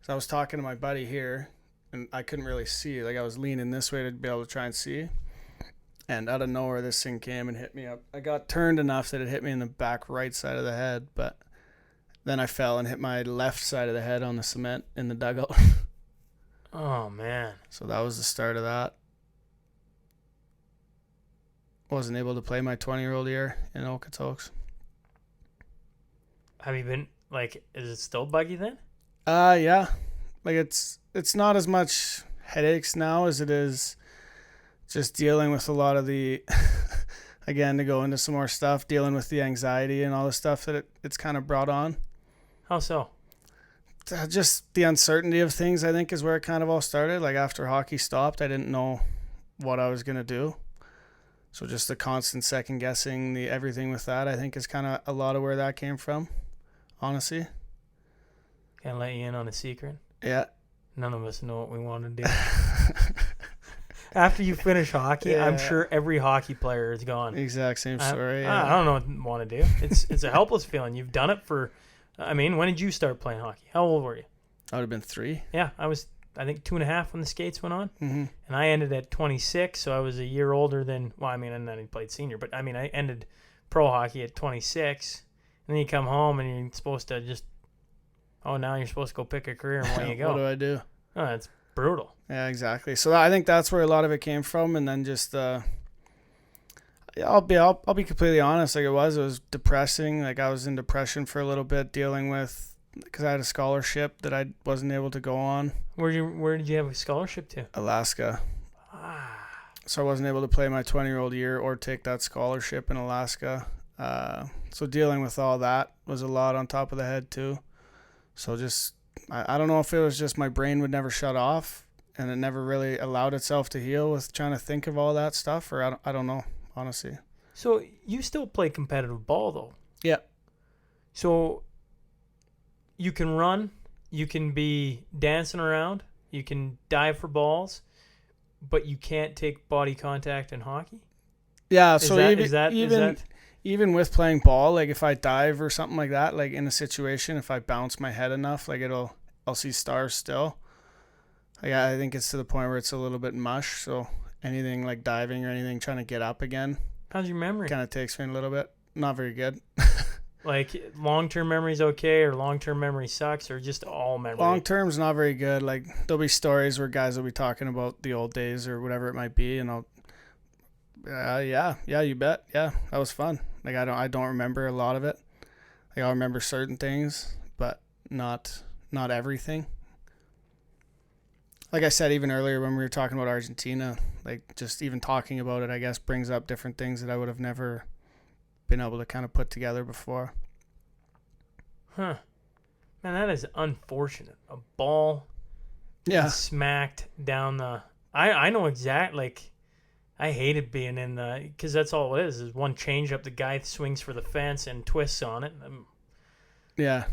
So I was talking to my buddy here, and I couldn't really see. Like, I was leaning this way to be able to try and see. And out of nowhere, this thing came and hit me up. I got turned enough that it hit me in the back right side of the head, but then I fell and hit my left side of the head on the cement in the dugout. Oh, man. So that was the start of that. Wasn't able to play my 20-year-old year in Okotoks. Have you been, like, is it still buggy then? Yeah. Like, it's not as much headaches now as it is just dealing with a lot of the, again, to go into some more stuff, dealing with the anxiety and all the stuff that it's kind of brought on. How so? Just the uncertainty of things, I think, is where it kind of all started. Like, after hockey stopped, I didn't know what I was going to do. So just the constant second guessing, the everything with that, I think, is kind of a lot of where that came from, honestly. Can I let you in on a secret? Yeah. None of us know what we want to do. After you finish hockey, I'm Yeah. sure every hockey player is gone. Exact same story. I don't know what I want to do. It's a helpless feeling. You've done it for. I mean, when did you start playing hockey? How old were you? I would have been 3. Yeah, I was. I think 2.5 when the skates went on, Mm-hmm. and I ended at 26, so I was a year older than. Well, I mean, and then I played senior, but I mean, I ended pro hockey at 26, and then you come home and you're supposed to just. Oh, now you're supposed to go pick a career, and away you go. What do I do? Oh, that's brutal. Yeah, exactly. So I think that's where a lot of it came from, and then just I'll be completely honest. Like it was depressing. Like I was in depression for a little bit, dealing with because I had a scholarship that I wasn't able to go on. Where did you have a scholarship to? Alaska. Ah, So I wasn't able to play my 20-year-old year or take that scholarship in Alaska. So dealing with all that was a lot on top of the head too. So just I don't know if it was just my brain would never shut off and it never really allowed itself to heal with trying to think of all that stuff, or I don't know, honestly. so you still play competitive ball though? Yeah. So you can run, you can be dancing around, you can dive for balls, but you can't take body contact in hockey? Yeah, Is so that even with playing ball, like if I dive or something like that, like in a situation, if I bounce my head enough, like I'll see stars still. Like I think it's to the point where it's a little bit mush. So anything like diving or anything trying to get up again how's your memory? kind of takes me a little bit. Not very good. Like long-term memory's okay, or long-term memory sucks, or just all memory? Long term's not very good. Like there'll be stories where guys will be talking about the old days or whatever it might be, and I'll yeah, you bet. Yeah, that was fun. Like I don't remember a lot of it. Like I'll remember certain things, but not everything. Like I said even earlier when we were talking about Argentina, like just even talking about it, I guess brings up different things that I would have never been able to kind of put together before. Huh. Man, that is unfortunate. A ball Yeah. smacked down the. I know exact. Like, I hated being in the, because that's all it is one change up. The guy swings for the fence and twists on it. Yeah.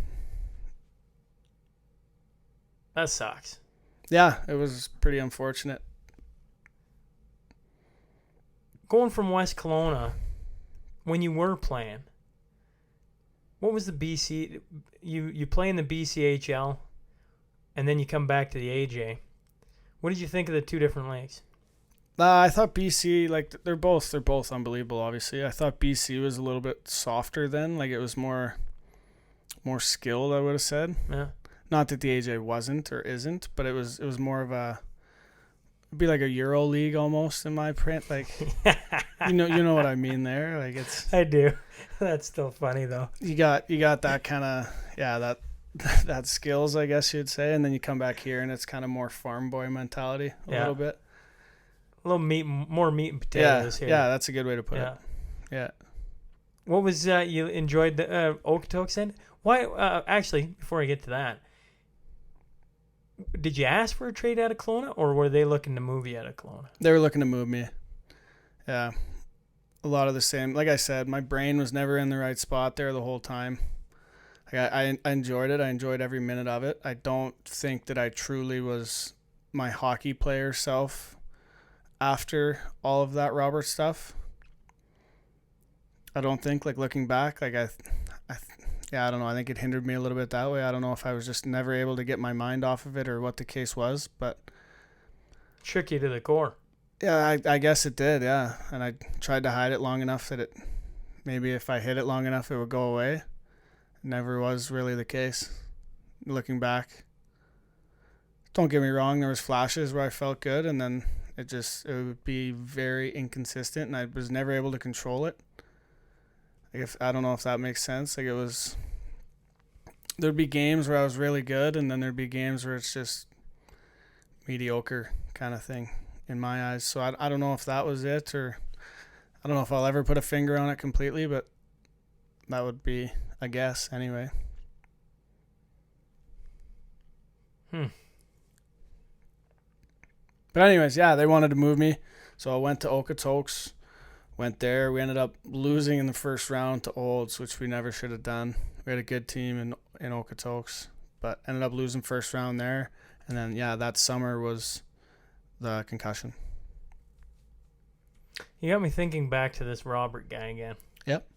That sucks. Yeah, it was pretty unfortunate. Going from West Kelowna, when you were playing, what was the BC? You play in the BCHL, and then you come back to the AJ. What did you think of the two different leagues? I thought BC, like they're both unbelievable. Obviously, I thought BC was a little bit softer then. Like it was more skilled. I would have said. Yeah. Not that the AJ wasn't or isn't, but it was more of it'd be like a Euro League almost in my print. Like you know what I mean there. Like it's. I do. That's still funny though. You got that kind of that skills, I guess you'd say, and then you come back here and it's kind of more farm boy mentality a little bit. A little more meat and potatoes here. Yeah, that's a good way to put it. Yeah. What was you enjoyed the Okotoks then? Why? Actually, before I get to that, did you ask for a trade out of Kelowna, or were they looking to move you out of Kelowna? They were looking to move me. Yeah. A lot of the same. Like I said, my brain was never in the right spot there the whole time. Like I enjoyed it. I enjoyed every minute of it. I don't think that I truly was my hockey player self after all of that Robert stuff. I don't think, like looking back, like I don't know. I think it hindered me a little bit that way. I don't know if I was just never able to get my mind off of it or what the case was, but shook you to the core. Yeah, I guess it did, yeah. And I tried to hide it long enough that maybe if I hid it long enough, it would go away. It never was really the case. Looking back, don't get me wrong, there was flashes where I felt good, and then it would be very inconsistent, and I was never able to control it. I don't know if that makes sense. Like there'd be games where I was really good, and then there'd be games where it's just mediocre kind of thing in my eyes. So I don't know if that was it, or I don't know if I'll ever put a finger on it completely, but that would be a guess anyway. But anyways, yeah, they wanted to move me, so I went to Okotoks. Went there. We ended up losing in the first round to Olds, which we never should have done. We had a good team in Okotoks, but ended up losing first round there. And then, yeah, that summer was the concussion. You got me thinking back to this Robert guy again. Yep.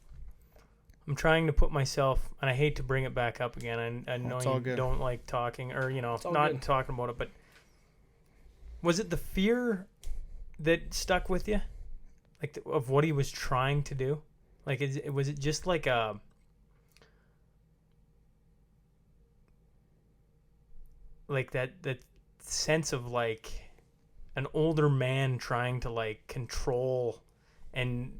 I'm trying to put myself, and I hate to bring it back up again. I know you good. don't like talking, or not good. talking about it, but was it the fear that stuck with you, like of what he was trying to do? Like, was it just like that sense of like an older man trying to like control, and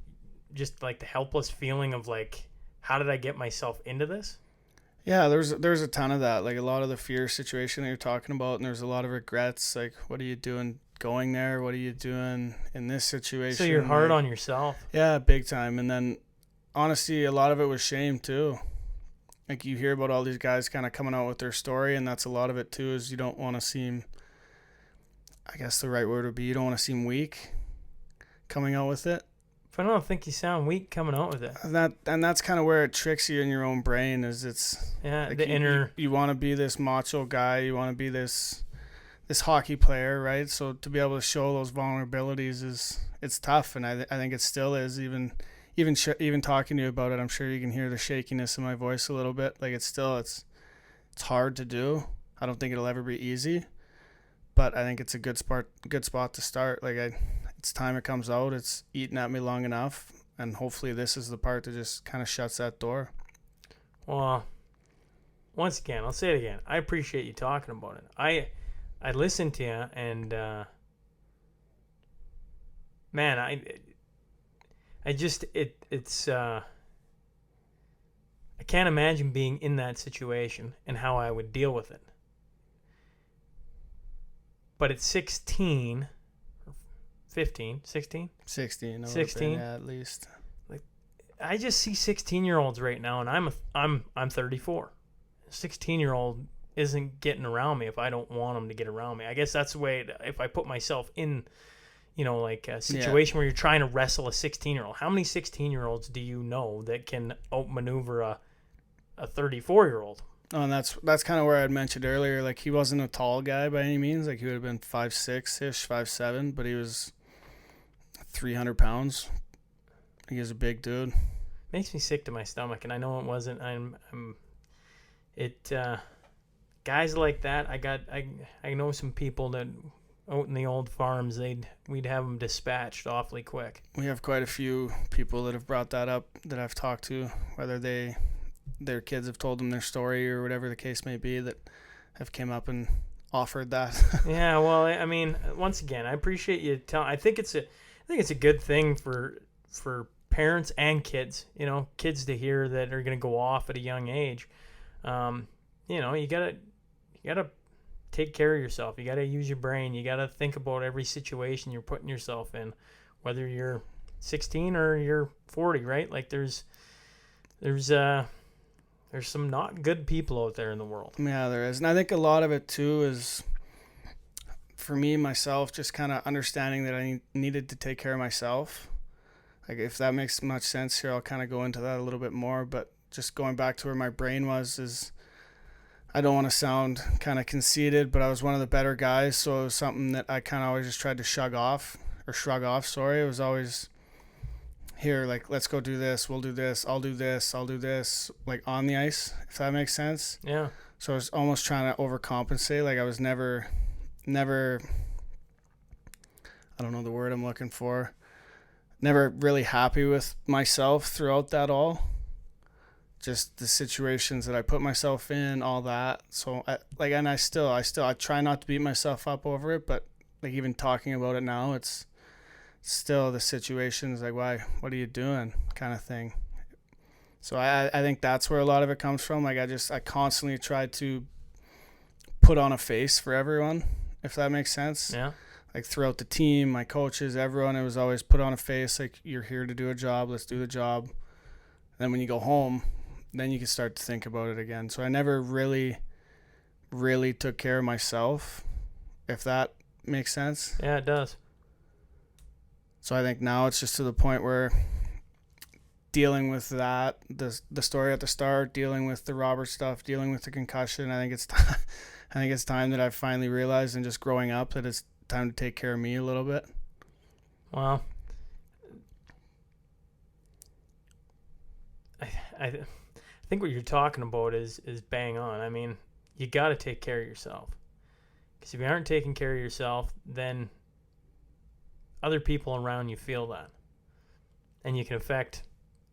just like the helpless feeling of like, how did I get myself into this? Yeah, there's a ton of that. Like a lot of the fear situation that you're talking about, and there's a lot of regrets. Like, what are you doing going there? What are you doing in this situation? So you're hard like, on yourself. Yeah, big time. And then, honestly, a lot of it was shame too. Like you hear about all these guys kind of coming out with their story, and that's a lot of it too. Is you don't want to seem, I guess the right word would be, you don't want to seem weak coming out with it. But I don't think you sound weak coming out with it. And that's kind of where it tricks you in your own brain. Is it's Yeah, like the inner. you want to be this macho guy. You want to be this hockey player, right? So to be able to show those vulnerabilities it's tough, and I think it still is. Even talking to you about it, I'm sure you can hear the shakiness in my voice a little bit. Like it's hard to do. I don't think it'll ever be easy, but I think it's a good spot to start. Like it's time it comes out. It's eaten at me long enough, and hopefully this is the part that just kind of shuts that door. Well, once again, I'll say it again. I appreciate you talking about it. I listened to you, and man, I just it's I can't imagine being in that situation and how I would deal with it. But at 16, 15, 16? 16. 16? Yeah, at least. Like, I just see 16-year-olds right now, and I'm 34. 16-year-old isn't getting around me if I don't want them to get around me. I guess that's the way if I put myself in, like a situation where you're trying to wrestle a 16-year-old. How many 16-year-olds do you know that can outmaneuver a 34-year-old? Oh, and that's kind of where I had mentioned earlier. Like he wasn't a tall guy by any means. Like he would have been 5'6" ish, 5'7", but he was 300 pounds. He was a big dude. Makes me sick to my stomach, and I know it wasn't. Guys like that. I know some people that out in the old farms. We'd have them dispatched awfully quick. We have quite a few people that have brought that up that I've talked to, whether their kids have told them their story or whatever the case may be, that have came up and offered that. Yeah, well, I mean, once again, I appreciate you telling. I think it's a good thing for parents and kids. Kids to hear that are going to go off at a young age. You gotta take care of yourself. You gotta use your brain. You gotta think about every situation you're putting yourself in, whether you're 16 or you're 40. Right? Like there's some not good people out there in the world. Yeah, there is. And I think a lot of it too is, for me, myself, just kind of understanding that I needed to take care of myself. Like if that makes much sense here, I'll kind of go into that a little bit more. But just going back to where my brain is I don't want to sound kind of conceited, but I was one of the better guys. So it was something that I kind of always just tried to shrug off. It was always, here, like, let's go do this. We'll do this. I'll do this, like on the ice, if that makes sense. Yeah. So I was almost trying to overcompensate. Like I was never, I don't know the word I'm looking for, never really happy with myself throughout that all. Just the situations that I put myself in, all that. So I try not to beat myself up over it, but like even talking about it now, it's still the situations like, why, what are you doing kind of thing. So I think that's where a lot of it comes from. Like I constantly try to put on a face for everyone, if that makes sense. Yeah. Like throughout the team, my coaches, everyone, it was always put on a face. Like, you're here to do a job. Let's do the job. Then when you go home, then you can start to think about it again. So I never really, really took care of myself, if that makes sense. Yeah, it does. So I think now it's just to the point where dealing with that, the story at the start, dealing with the Robert stuff, dealing with the concussion, I think it's time that I've finally realized, and just growing up, that it's time to take care of me a little bit. Well, I think what you're talking about is bang on. I mean, you got to take care of yourself. Because if you aren't taking care of yourself, then other people around you feel that. And you can affect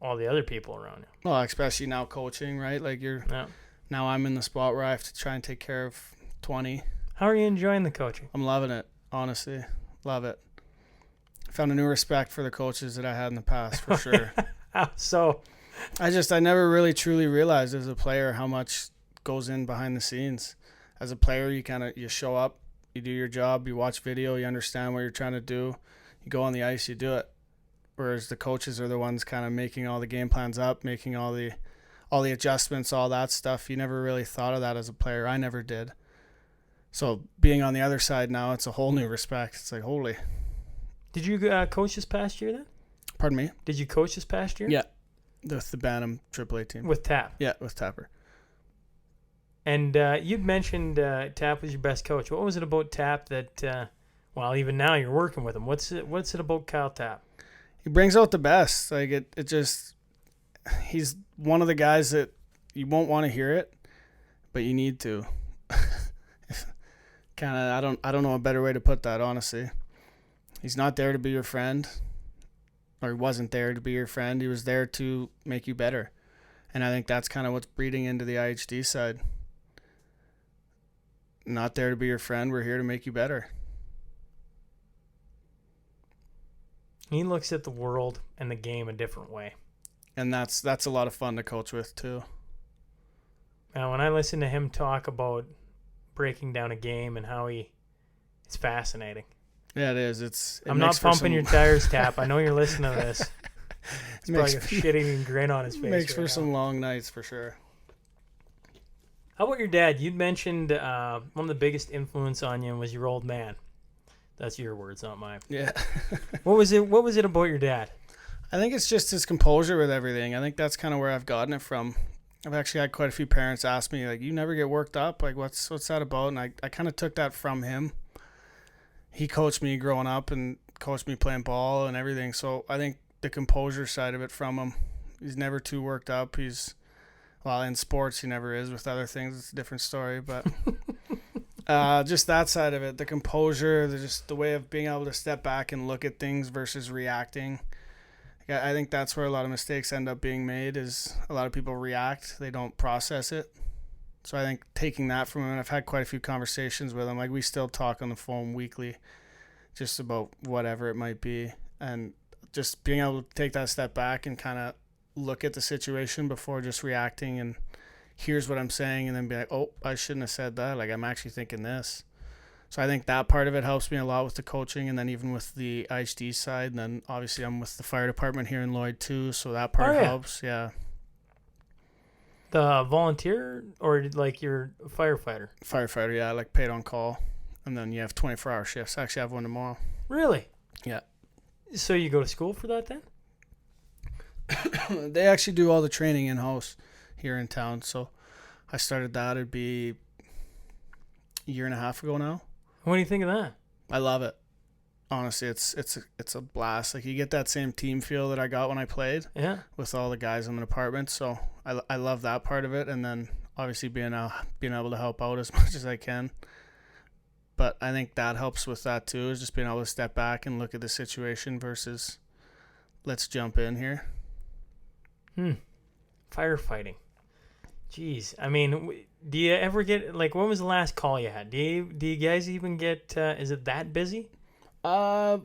all the other people around you. Well, especially now coaching, right? Like now I'm in the spot where I have to try and take care of 20. How are you enjoying the coaching? I'm loving it, honestly. Love it. Found a new respect for the coaches that I had in the past, for sure. So I never really truly realized as a player how much goes in behind the scenes. As a player, you show up, you do your job, you watch video, you understand what you're trying to do, you go on the ice, you do it. Whereas the coaches are the ones kind of making all the game plans up, making all the adjustments, all that stuff. You never really thought of that as a player. I never did. So being on the other side now, it's a whole new respect. It's like, holy. Did you coach this past year then? Pardon me? Did you coach this past year? Yeah. With the Bantam AAA team. With Tap? Yeah, with Tapper. And you'd mentioned Tap was your best coach. What was it about Tap that, even now you're working with him? What's it about Kyle Tap? He brings out the best. Like it just, he's one of the guys that you won't want to hear it, but you need to. I don't know a better way to put that, honestly. He's not there to be your friend, or he wasn't there to be your friend. He was there to make you better. And I think that's kind of what's breeding into the IHD side. Not there to be your friend. We're here to make you better. He looks at the world and the game a different way. And that's a lot of fun to coach with, too. Now, when I listen to him talk about breaking down a game and how it's fascinating. Yeah, it is. I'm not pumping your tires, Tap. I know you're listening to this. It's probably a shitting grin on his face. Makes for some long nights, for sure. How about your dad? You'd mentioned one of the biggest influence on you was your old man. That's your words, not mine. Yeah. What was it about your dad? I think it's just his composure with everything. I think that's kind of where I've gotten it from. I've actually had quite a few parents ask me, like, you never get worked up? Like, what's that about? And I kind of took that from him. He coached me growing up and coached me playing ball and everything. So I think the composure side of it from him, he's never too worked up. In sports, he never is. With other things, it's a different story. But just that side of it, the composure, the way of being able to step back and look at things versus reacting. I think that's where a lot of mistakes end up being made, is a lot of people react. They don't process it. So I think taking that from him, and I've had quite a few conversations with him. Like, we still talk on the phone weekly just about whatever it might be. And just being able to take that step back and kind of look at the situation before just reacting and here's what I'm saying, and then be like, oh, I shouldn't have said that. Like, I'm actually thinking this. So I think that part of it helps me a lot with the coaching, and then even with the IHD side. And then obviously I'm with the fire department here in Lloyd too, so that part helps. Yeah. The volunteer or like you're a firefighter? Firefighter, yeah, like paid on call. And then you have 24-hour shifts. I actually have one tomorrow. Really? Yeah. So you go to school for that then? They actually do all the training in-house here in town. So I started that. It'd be a year and a half ago now. What do you think of that? I love it. Honestly, it's a blast. Like, you get that same team feel that I got when I played. Yeah. With all the guys in the department. So I love that part of it. And then obviously being able to help out as much as I can. But I think that helps with that too, is just being able to step back and look at the situation versus let's jump in here. Firefighting. Jeez. I mean, do you ever get, like, when was the last call you had? Do you guys even get, is it that busy? I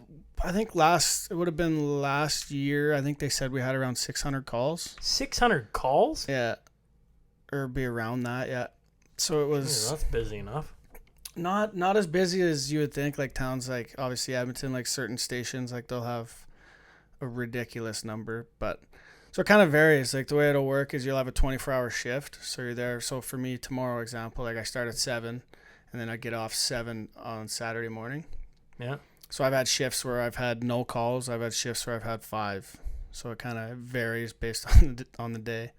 think it would have been last year. I think they said we had around 600 calls. 600 calls? Yeah. Or be around that, yeah. So it was... that's busy enough. Not as busy as you would think. Like, towns like, obviously, Edmonton, like certain stations, like, they'll have a ridiculous number. But, so it kind of varies. Like, the way it'll work is you'll have a 24-hour shift. So you're there. So for me, tomorrow, example, like, I start at 7, and then I get off 7 on Saturday morning. Yeah. So I've had shifts where I've had no calls. I've had shifts where I've had 5. So it kind of varies based on the day.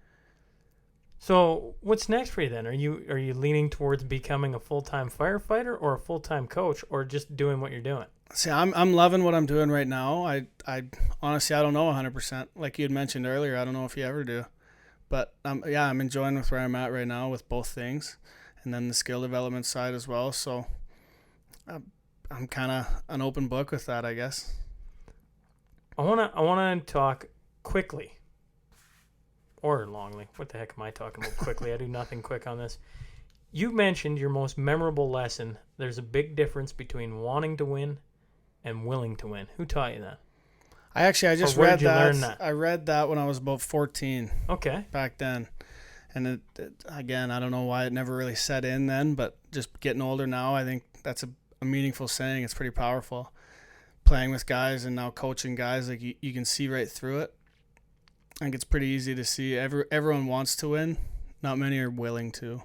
So what's next for you then? Are you leaning towards becoming a full-time firefighter or a full-time coach, or just doing what you're doing? See, I'm loving what I'm doing right now. I honestly, I don't know 100%. Like you had mentioned earlier, I don't know if you ever do. But I'm enjoying with where I'm at right now with both things, and then the skill development side as well. So I'm kind of an open book with that, I guess. I wanna talk quickly or longly. What the heck am I talking about quickly? I do nothing quick on this. You mentioned your most memorable lesson. There's a big difference between wanting to win and willing to win. Who taught you that? I just where'd read you that. learn that? I read that when I was about 14. Okay. Back then. And again, I don't know why it never really set in then, but just getting older now, I think that's a meaningful saying. It's pretty powerful. Playing with guys and now coaching guys, like you can see right through it. I think it's pretty easy to see. Everyone wants to win. Not many are willing to.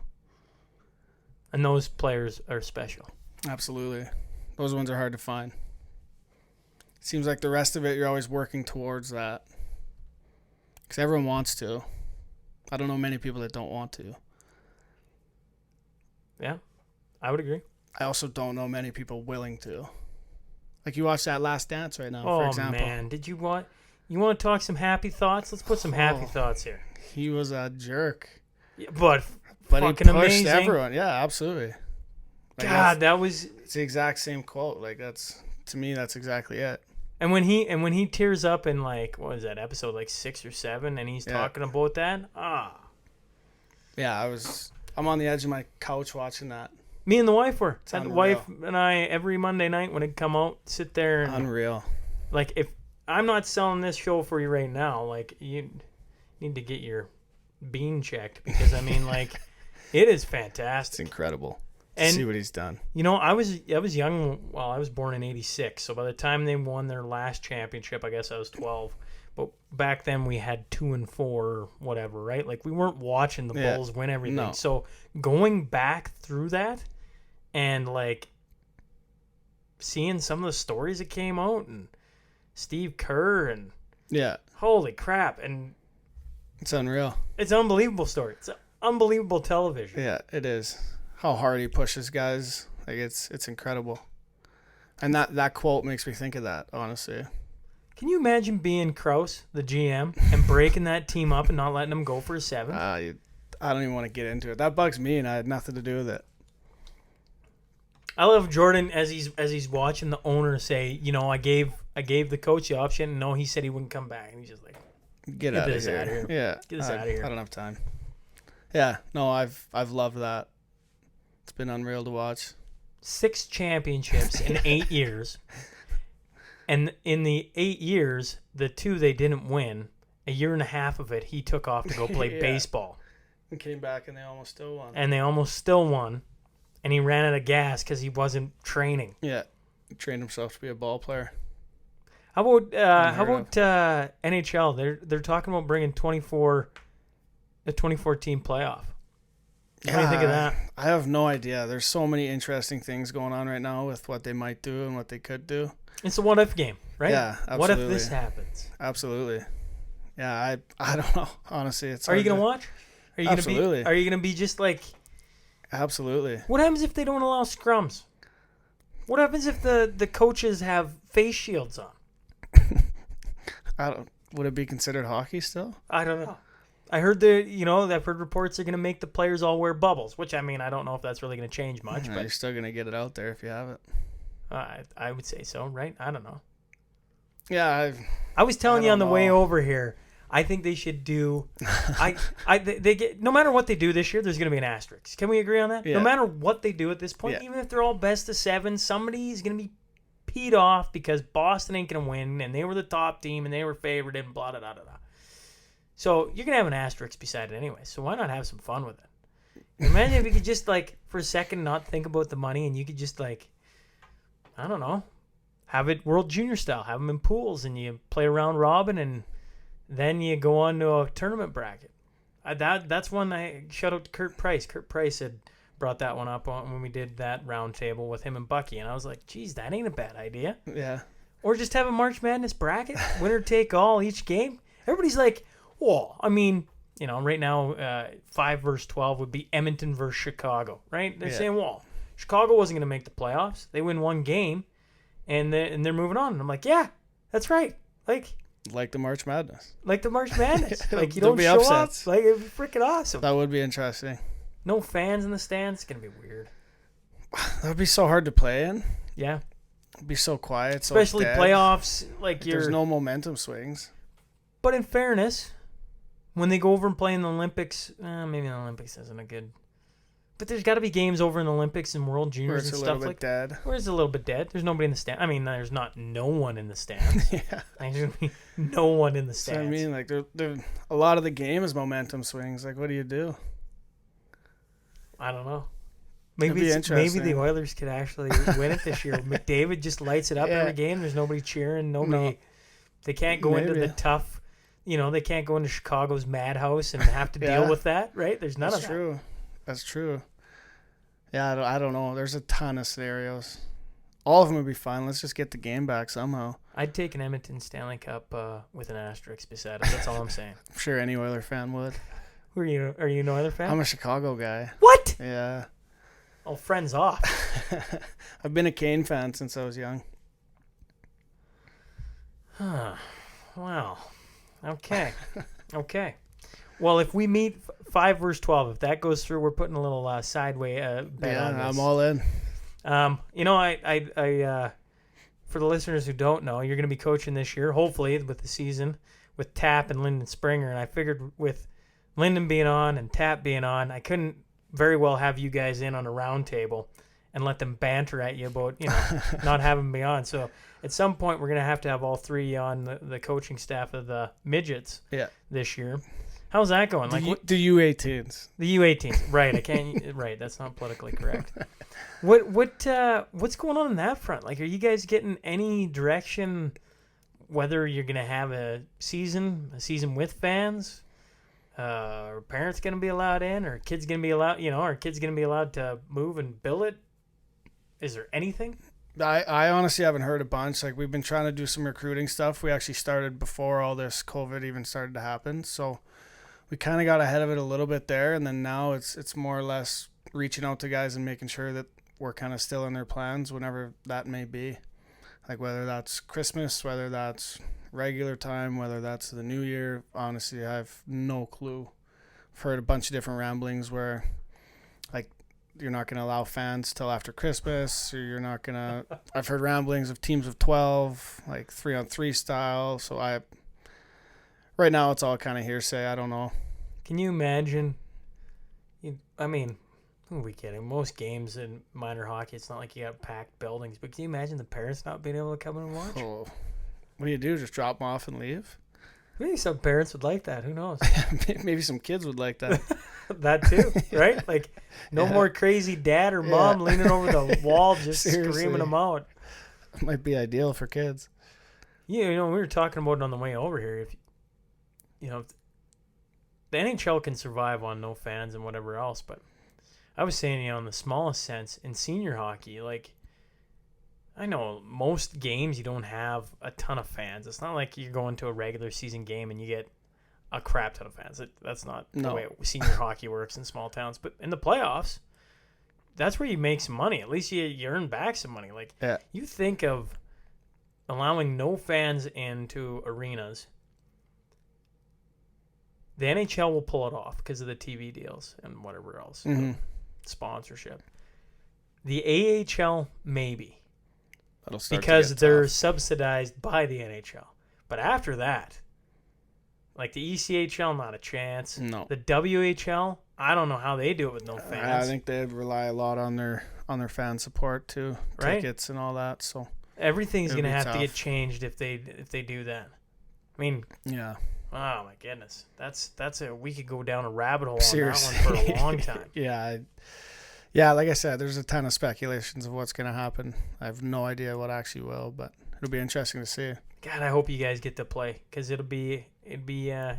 And those players are special. Absolutely. Those ones are hard to find. Seems like the rest of it, you're always working towards that. Because everyone wants to. I don't know many people that don't want to. Yeah, I would agree. I also don't know many people willing to. Like you watch that Last Dance right now, for Oh, example. man. Did you want to talk some happy thoughts? Let's put some happy thoughts here. He was a jerk. Yeah, but But he fucking pushed amazing. everyone. Yeah, absolutely. Like God, that was... It's the exact same quote. Like to me, that's exactly it. And when he tears up in, like, what was that, episode like 6 or 7, and he's talking about that, Yeah, I'm on the edge of my couch watching that. Me and the wife were. It's And the unreal. wife and I, every Monday night when it come out, sit there and Unreal. like, if I'm not selling this show for you right now, like, you need to get your bean checked, because I mean, like, it is fantastic. It's incredible. And See what he's done. you know, I was young. Well, I was born in '86, so by the time they won their last championship, I guess I was 12. But back then we had 2 and 4, or whatever, right? Like, we weren't watching the Bulls win everything. No. So going back through that and like seeing some of the stories that came out, and Steve Kerr, and Yeah, holy crap, and it's unreal. it's an unbelievable story. It's unbelievable television. Yeah, it is. How hard he pushes guys. Like it's incredible. And that quote makes me think of that, honestly. Can you imagine being Krause, the GM, and breaking that team up and not letting them go for a 7? I don't even want to get into it. That bugs me, and I had nothing to do with it. I love Jordan as he's watching the owner say, you know, I gave the coach the option, and no, he said he wouldn't come back, and he's just like, Get out this of here. outta here. Yeah, Get this outta here. I don't have time. Yeah, no, I've loved that. It's been unreal to watch. 6 championships in 8 years. And in the 8 years, the 2 they didn't win, a year and a half of it, he took off to go play Yeah. baseball. And came back, and they almost still won. And they almost still won. And he ran out of gas because he wasn't training. Yeah, he trained himself to be a ball player. How about NHL? They're talking about bringing a 24 team playoff. What do you think of that? I have no idea. There's so many interesting things going on right now with what they might do and what they could do. It's a what if game, right? Yeah, What if absolutely. this happens? Absolutely. Yeah, I don't know. Honestly, it's. Are you hard gonna to- watch? Are you gonna Absolutely. be? Are you gonna be just like? Absolutely. What happens if they don't allow scrums? What happens if the coaches have face shields on? Would it be considered hockey still? I don't know. I heard I've heard reports they're gonna make the players all wear bubbles, which I mean I don't know if that's really gonna change much, You're but still gonna get it out there if you have it. I would say so, right? I don't know. Yeah, I was telling I you on the don't way know. over here. I think they should do. They get no matter what they do this year. There's going to be an asterisk. Can we agree on that? Yeah. No matter what they do at this point, Yeah. even if they're all best of 7, somebody's going to be peed off because Boston ain't going to win, and they were the top team, and they were favored, and blah blah blah blah. So you're going to have an asterisk beside it anyway. So why not have some fun with it? Imagine if you could just like for a second not think about the money, and you could just like, I don't know, have it World Junior style, have them in pools, and you play a round robin, and then you go on to a tournament bracket. That's one I shout out to Kurt Price. Kurt Price had brought that one up when we did that round table with him and Bucky, and I was like, geez, that ain't a bad idea. yeah. Or just have a March Madness bracket, winner take all each game. Everybody's like, well, I mean, right now 5 versus 12 would be Edmonton versus Chicago, right? They're saying, well, Chicago wasn't going to make the playoffs. They win one game, and they're moving on. And I'm like, yeah, that's right. Like, Like the March Madness. Like the March Madness. Like you There'll don't be show upsets. up. Like it'd be freaking awesome. That would be interesting. No fans in the stands. It's gonna be weird. That would be so hard to play in. Yeah. It'd be so quiet. Especially so dead. playoffs. Like There's no momentum swings. But in fairness, when they go over and play in the Olympics, maybe the Olympics isn't a good. But there's got to be games over in the Olympics and World Juniors and stuff like that. Where it's a little bit dead. There's nobody in the stand. I mean, there's not no one in the stands. Yeah. There's gonna be no one in the stands. So I mean, like, there, a lot of the game is momentum swings. Like, what do you do? I don't know. It'd be Maybe interesting. the Oilers could actually win it this year. McDavid just lights it up every game. There's nobody cheering. Nobody. No. They can't go into the tough. They can't go into Chicago's madhouse and have to deal with that, right? There's none of that. That's true. That's true. Yeah, I don't know. There's a ton of scenarios. All of them would be fun. Let's just get the game back somehow. I'd take an Edmonton Stanley Cup with an asterisk beside it. That's all I'm saying. I'm sure any Oiler fan would. Who are you? Are you an Oiler fan? I'm a Chicago guy. What? Yeah. Oh, friends off. I've been a Kane fan since I was young. Huh. Wow. Okay. Okay. Well, if we meet 5 versus 12, if that goes through, we're putting a little sideway bet on this. I'm all in. I for the listeners who don't know, you're going to be coaching this year, hopefully, with the season, with Tap and Lyndon Springer. And I figured with Lyndon being on and Tap being on, I couldn't very well have you guys in on a round table and let them banter at you about, not having me on. So at some point, we're going to have all three on the coaching staff of the midgets this year. How's that going? The U18s. The U18s, right? I can't. Right, that's not politically correct. What's going on that front? Like, are you guys getting any direction? Whether you're gonna have a season with fans, are parents gonna be allowed in, or kids gonna be allowed? Are kids gonna be allowed to move and billet? Is there anything? I honestly haven't heard a bunch. Like, we've been trying to do some recruiting stuff. We actually started before all this COVID even started to happen, so we kind of got ahead of it a little bit there, and then now it's more or less reaching out to guys and making sure that we're kind of still in their plans whenever that may be. Like, whether that's Christmas, whether that's regular time, whether that's the New Year. Honestly, I have no clue. I've heard a bunch of different ramblings where, like, you're not going to allow fans till after Christmas, or you're not going to... I've heard ramblings of teams of 12, like 3-on-3 style, so right now, it's all kind of hearsay. I don't know. Can you imagine? I mean, who are we kidding? Most games in minor hockey, it's not like you got packed buildings. But can you imagine the parents not being able to come in and watch? Oh, what do you do? Just drop them off and leave? Maybe some parents would like that. Who knows? Maybe some kids would like that. That too, right? Like, no more crazy dad or mom leaning over the wall just screaming them out. Might be ideal for kids. Yeah, we were talking about it on the way over here. If the NHL can survive on no fans and whatever else, but I was saying, in the smallest sense, in senior hockey, like, I know most games you don't have a ton of fans. It's not like you're going to a regular season game and you get a crap ton of fans. That's not the way senior hockey works in small towns. But in the playoffs, that's where you make some money. At least you earn back some money. Like, you think of allowing no fans into arenas. The NHL will pull it off because of the TV deals and whatever else, sponsorship. The AHL, maybe, that'll start because to get they're tough. subsidized by the NHL. But after that, like the ECHL, not a chance. No. The WHL, I don't know how they do it with no fans. I think they rely a lot on their fan support too, tickets and all that. So everything's gonna have tough. to get changed if they do that. I mean, yeah. Oh my goodness, we could go down a rabbit hole Seriously. on that one for a long time. Yeah. Like I said, there's a ton of speculations of what's gonna happen. I have no idea what actually will, but it'll be interesting to see. God, I hope you guys get to play because it'd be the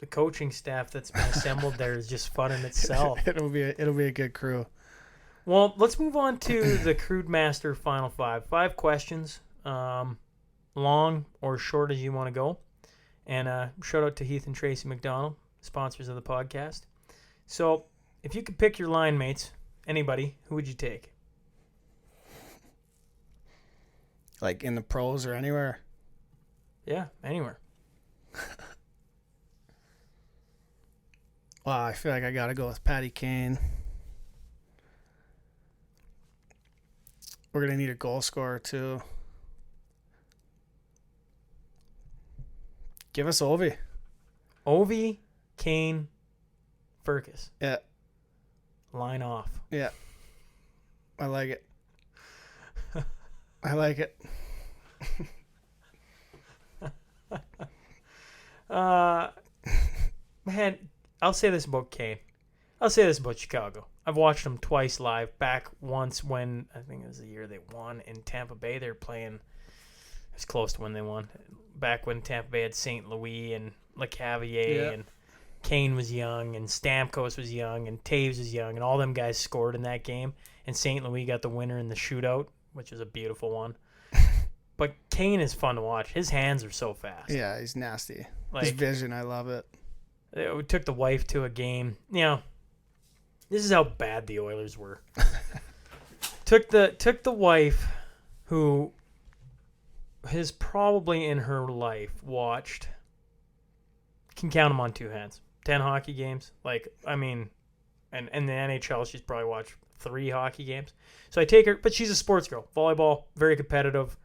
coaching staff that's been assembled there is just fun in itself. it'll be a good crew. Well, let's move on to the Crude Master Final Five. 5 questions, long or short as you want to go. And shout out to Heath and Tracy McDonald, sponsors of the podcast. So, if you could pick your line mates, anybody, who would you take? Like in the pros or anywhere? Yeah, anywhere. Wow, I feel like I got to go with Patty Kane. We're going to need a goal scorer, too. Give us Ovi. Ovi, Kane, Firkus. Yeah. Line off. Yeah. I like it. I like it. Man, I'll say this about Kane. I'll say this about Chicago. I've watched them twice live. Back once when, I think it was the year they won in Tampa Bay. They were playing, it was close to when they won. Back when Tampa Bay had St. Louis and LeCavalier and Kane was young and Stamkos was young and Taves was young and all them guys scored in that game. And St. Louis got the winner in the shootout, which was a beautiful one. But Kane is fun to watch. His hands are so fast. Yeah, he's nasty. Like, his vision, I love it. We took the wife to a game. You know, this is how bad the Oilers were. took the wife, who has probably in her life watched, can count them on two hands, 10 hockey games. Like, I mean, and in the NHL, she's probably watched 3 hockey games. So I take her, but she's a sports girl. Volleyball, very competitive.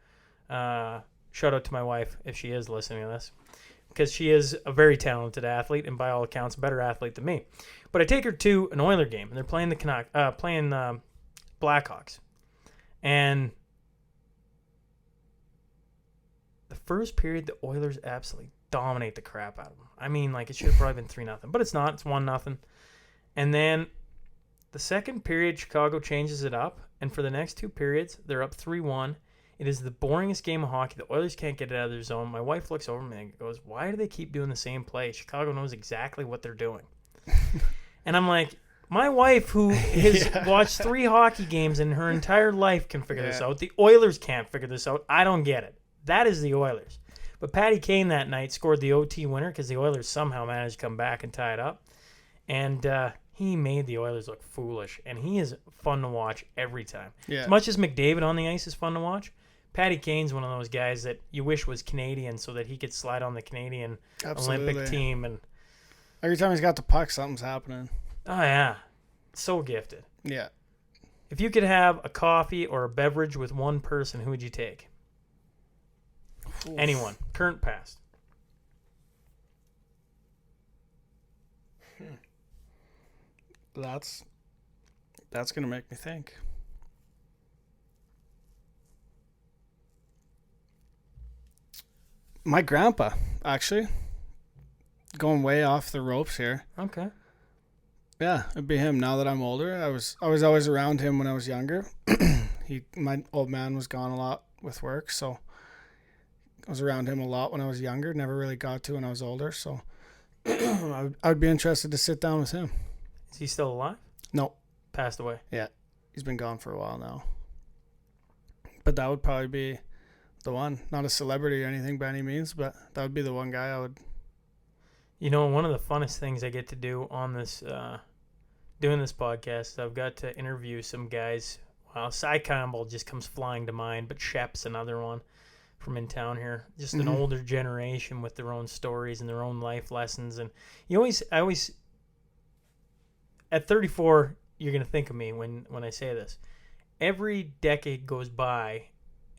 Shout out to my wife if she is listening to this, because she is a very talented athlete and by all accounts a better athlete than me. But I take her to an Oiler game and they're playing the Blackhawks, and the first period the Oilers absolutely dominate the crap out of them. I mean, like, it should have probably been 3-0, but it's not. It's 1-0, and then the second period Chicago changes it up, and for the next 2 periods they're up 3-1. It is the boringest game of hockey. The Oilers can't get it out of their zone. My wife looks over me and goes, why do they keep doing the same play? Chicago knows exactly what they're doing. And I'm like, my wife, who has watched 3 hockey games in her entire life, can figure this out. The Oilers can't figure this out. I don't get it. That is the Oilers. But Patty Kane that night scored the OT winner because the Oilers somehow managed to come back and tie it up. And he made the Oilers look foolish. And he is fun to watch every time. Yeah. As much as McDavid on the ice is fun to watch, Patty Kane's one of those guys that you wish was Canadian so that he could slide on the Canadian Olympic team. And every time he's got the puck, something's happening. Oh, yeah. So gifted. Yeah. If you could have a coffee or a beverage with one person, who would you take? Oof. Anyone. Current, past. That's going to make me think. My grandpa, actually. Going way off the ropes here. Okay. Yeah, it'd be him. Now that I'm older, I was always around him when I was younger. My old man was gone a lot with work, so I was around him a lot when I was younger. Never really got to when I was older, so I would be interested to sit down with him. Is he still alive? No. Passed away? Yeah, he's been gone for a while now. But that would probably be the one. Not a celebrity or anything by any means, but that would be the one guy I would. You know, one of the funnest things I get to do on this, doing this podcast, I've got to interview some guys. Well, Cy Campbell just comes flying to mind, but Shep's another one from in town here. Just an older generation with their own stories and their own life lessons. And I always, at 34, you're going to think of me when I say this. Every decade goes by,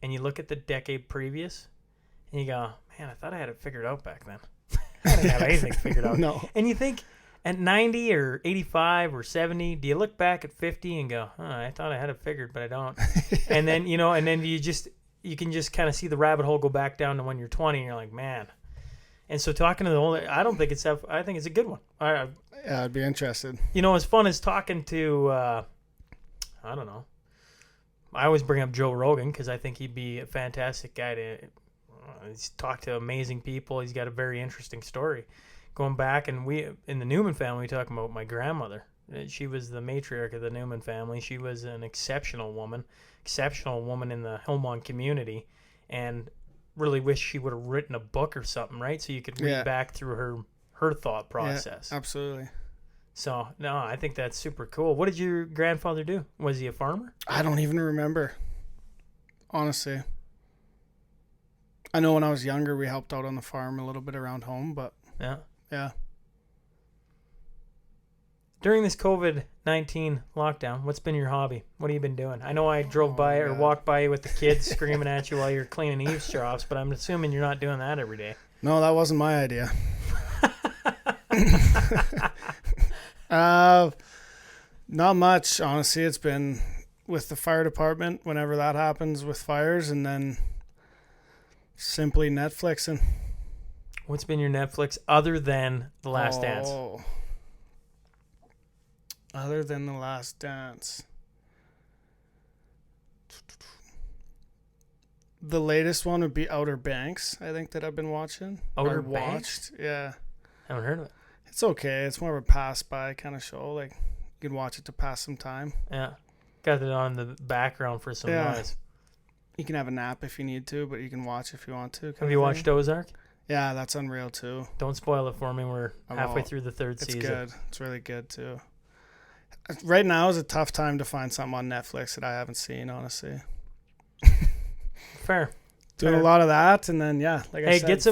and you look at the decade previous, and you go, man, I thought I had it figured out back then. I didn't have anything figured out. No. And you think at 90 or 85 or 70, do you look back at 50 and go, I thought I had it figured, but I don't. And then, you can just kind of see the rabbit hole go back down to when you're 20, and you're like, man. And so talking to the older, I think it's a good one. Yeah, I'd be interested. As fun as talking to, I don't know. I always bring up Joe Rogan because I think he'd be a fantastic guy to. He's talked to amazing people. He's got a very interesting story. Going back, and we in the Newman family, we talk about my grandmother. She was the matriarch of the Newman family. She was an exceptional woman in the Hillmont community, and really wish she would have written a book or something, right? So you could read back through her thought process. Yeah, absolutely. So, no, I think that's super cool. What did your grandfather do? Was he a farmer? I don't even remember, honestly. I know when I was younger, we helped out on the farm a little bit around home, but yeah. During this COVID-19 lockdown, what's been your hobby? What have you been doing? I know I drove by or walked by you with the kids screaming at you while you're cleaning eaves troughs, but I'm assuming you're not doing that every day. No, that wasn't my idea. Not much, honestly. It's been with the fire department whenever that happens with fires, and then simply Netflixing. What's been your Netflix other than The Last Dance? Other than The Last Dance. The latest one would be Outer Banks, I think, that I've been watching. Outer Banks? Yeah. Haven't heard of it. It's okay. It's more of a pass-by kind of show. Like, you can watch it to pass some time. Yeah. Got it on the background for some noise. You can have a nap if you need to, but you can watch if you want to. Have you watched Ozark? Yeah, that's unreal, too. Don't spoil it for me. We're halfway through the third season. It's good. It's really good, too. Right now is a tough time to find something on Netflix that I haven't seen, honestly. Fair. Doing a lot of that, and then like I said, get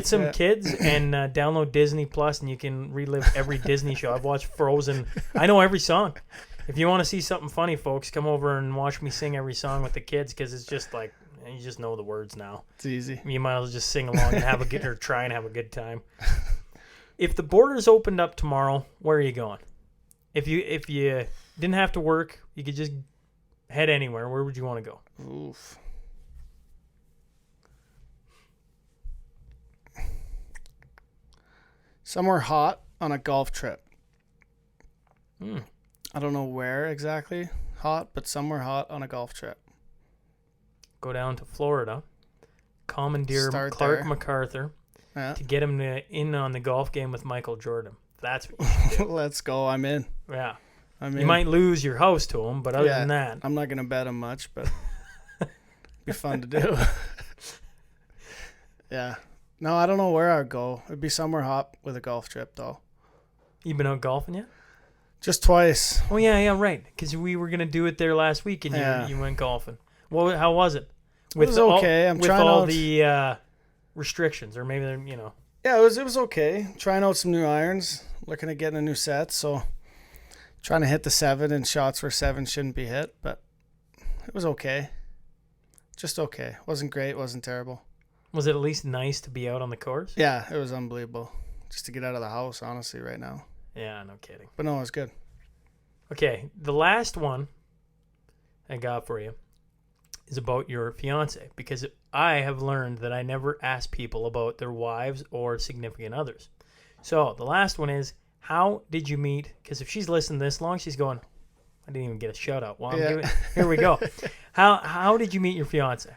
some it. kids and download Disney Plus, and you can relive every Disney show. I've watched Frozen. I know every song. If you want to see something funny, folks, come over and watch me sing every song with the kids, because it's just like you just know the words now. It's easy. You might as well just sing along and have a good or try and have a good time. If the borders opened up tomorrow, where are you going? If you didn't have to work, you could just head anywhere. Where would you want to go? Oof. Somewhere hot on a golf trip. I don't know where exactly hot, but somewhere hot on a golf trip. Go down to Florida, commandeer Start Clark there. MacArthur to get him in on the golf game with Michael Jordan. That's what you should do. Let's go. I'm in. Yeah. I'm in. You might lose your house to him, but other than that. I'm not going to bet him much, but it'd be fun to do. Yeah. No, I don't know where I'd go. It'd be somewhere hot with a golf trip, though. You been out golfing yet? Just twice. Oh, yeah, right. Because we were going to do it there last week, and you went golfing. Well, how was it? It was okay. With all the restrictions, or maybe, Yeah, it was okay. Trying out some new irons. Looking at getting a new set, so trying to hit the 7 in shots where 7 shouldn't be hit, but it was okay. Just okay. Wasn't great, wasn't terrible. Was it at least nice to be out on the course? Yeah, it was unbelievable. Just to get out of the house, honestly, right now. Yeah, no kidding. But no, it was good. Okay, the last one I got for you is about your fiance, because I have learned that I never ask people about their wives or significant others. So the last one is, how did you meet? Because if she's listened this long, she's going, I didn't even get a shout out. Well, here we go. How did you meet your fiance?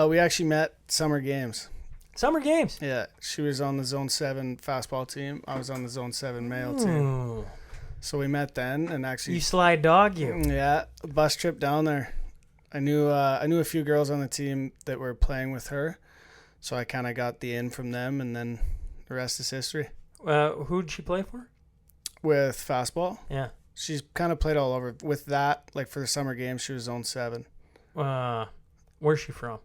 We actually met summer games. Summer games? Yeah, she was on the Zone 7 fastball team. I was on the Zone 7 male team. So we met then, and actually... You sly dog, you. Yeah, a bus trip down there. I knew a few girls on the team that were playing with her, so I kind of got the in from them, and then the rest is history. Who did she play for? With fastball? Yeah. She's kind of played all over. With that, like for the summer games, she was Zone 7. Where's she from?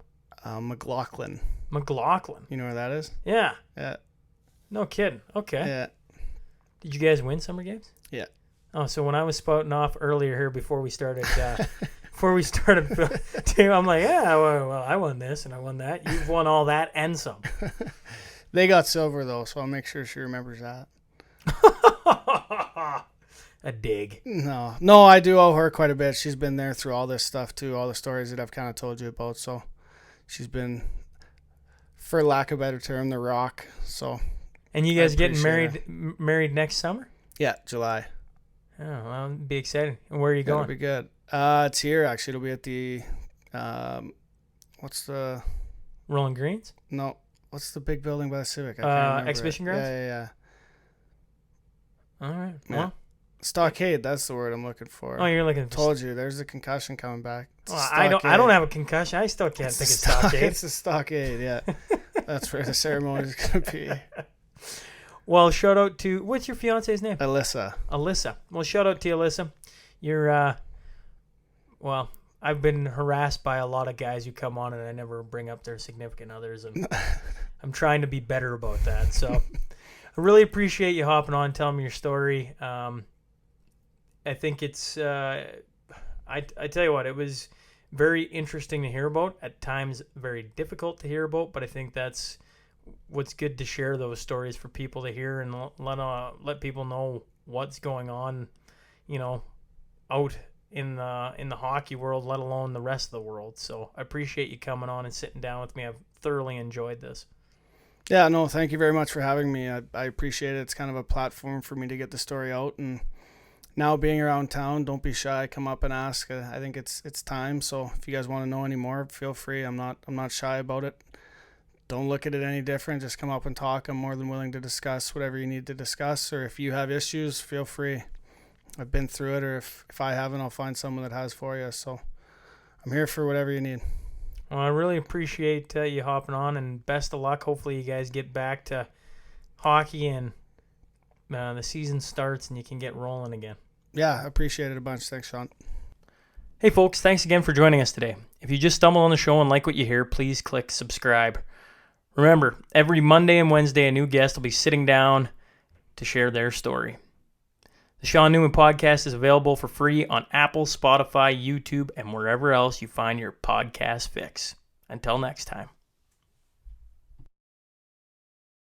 McLaughlin. McLaughlin. You know where that is? Yeah. Yeah. No kidding. Okay. Yeah. Did you guys win summer games? Yeah. Oh, so when I was spouting off earlier here before we started, I'm like, yeah, well, I won this and I won that. You've won all that and some. They got silver though, so I'll make sure she remembers that. A dig. No, I do owe her quite a bit. She's been there through all this stuff too, all the stories that I've kind of told you about. So she's been, for lack of a better term, the rock. So. And you guys getting married next summer? Yeah, July. Oh, well, it'd be exciting. And where are you going? It'll be good. It's here actually. It'll be at the, what's the? Rolling Greens? No, what's the big building by the Civic? I can't remember Exhibition Grounds? Yeah. All right. Yeah. Well, Stockade. That's the word I'm looking for. Oh, you're looking for. Told you. There's the concussion coming back. Well, I don't have a concussion. I still can't think of Stockade. It's a Stockade. Yeah. That's where the ceremony is going to be. Well, shout out to, what's your fiance's name? Alyssa. Well, shout out to you, Alyssa. You're, well, I've been harassed by a lot of guys who come on and I never bring up their significant others, and I'm trying to be better about that. So I really appreciate you hopping on, telling me your story. I think it's I tell you what, it was very interesting to hear about. At times, very difficult to hear about, but I think that's what's good to share those stories for people to hear and let people know what's going on, out in the hockey world, let alone the rest of the world. So I appreciate you coming on and sitting down with me. I've thoroughly enjoyed this. Yeah, no, thank you very much for having me. I appreciate it. It's kind of a platform for me to get the story out, and now being around town, don't be shy. Come up and ask. I think it's time. So if you guys want to know any more, feel free. I'm not shy about it. Don't look at it any different. Just come up and talk. I'm more than willing to discuss whatever you need to discuss. Or if you have issues, feel free. I've been through it, or if I haven't, I'll find someone that has for you. So I'm here for whatever you need. Well, I really appreciate you hopping on, and best of luck. Hopefully you guys get back to hockey and the season starts and you can get rolling again. Yeah, I appreciate it a bunch. Thanks, Sean. Hey, folks, thanks again for joining us today. If you just stumbled on the show and like what you hear, please click subscribe. Remember, every Monday and Wednesday, a new guest will be sitting down to share their story. The Sean Newman Podcast is available for free on Apple, Spotify, YouTube, and wherever else you find your podcast fix. Until next time.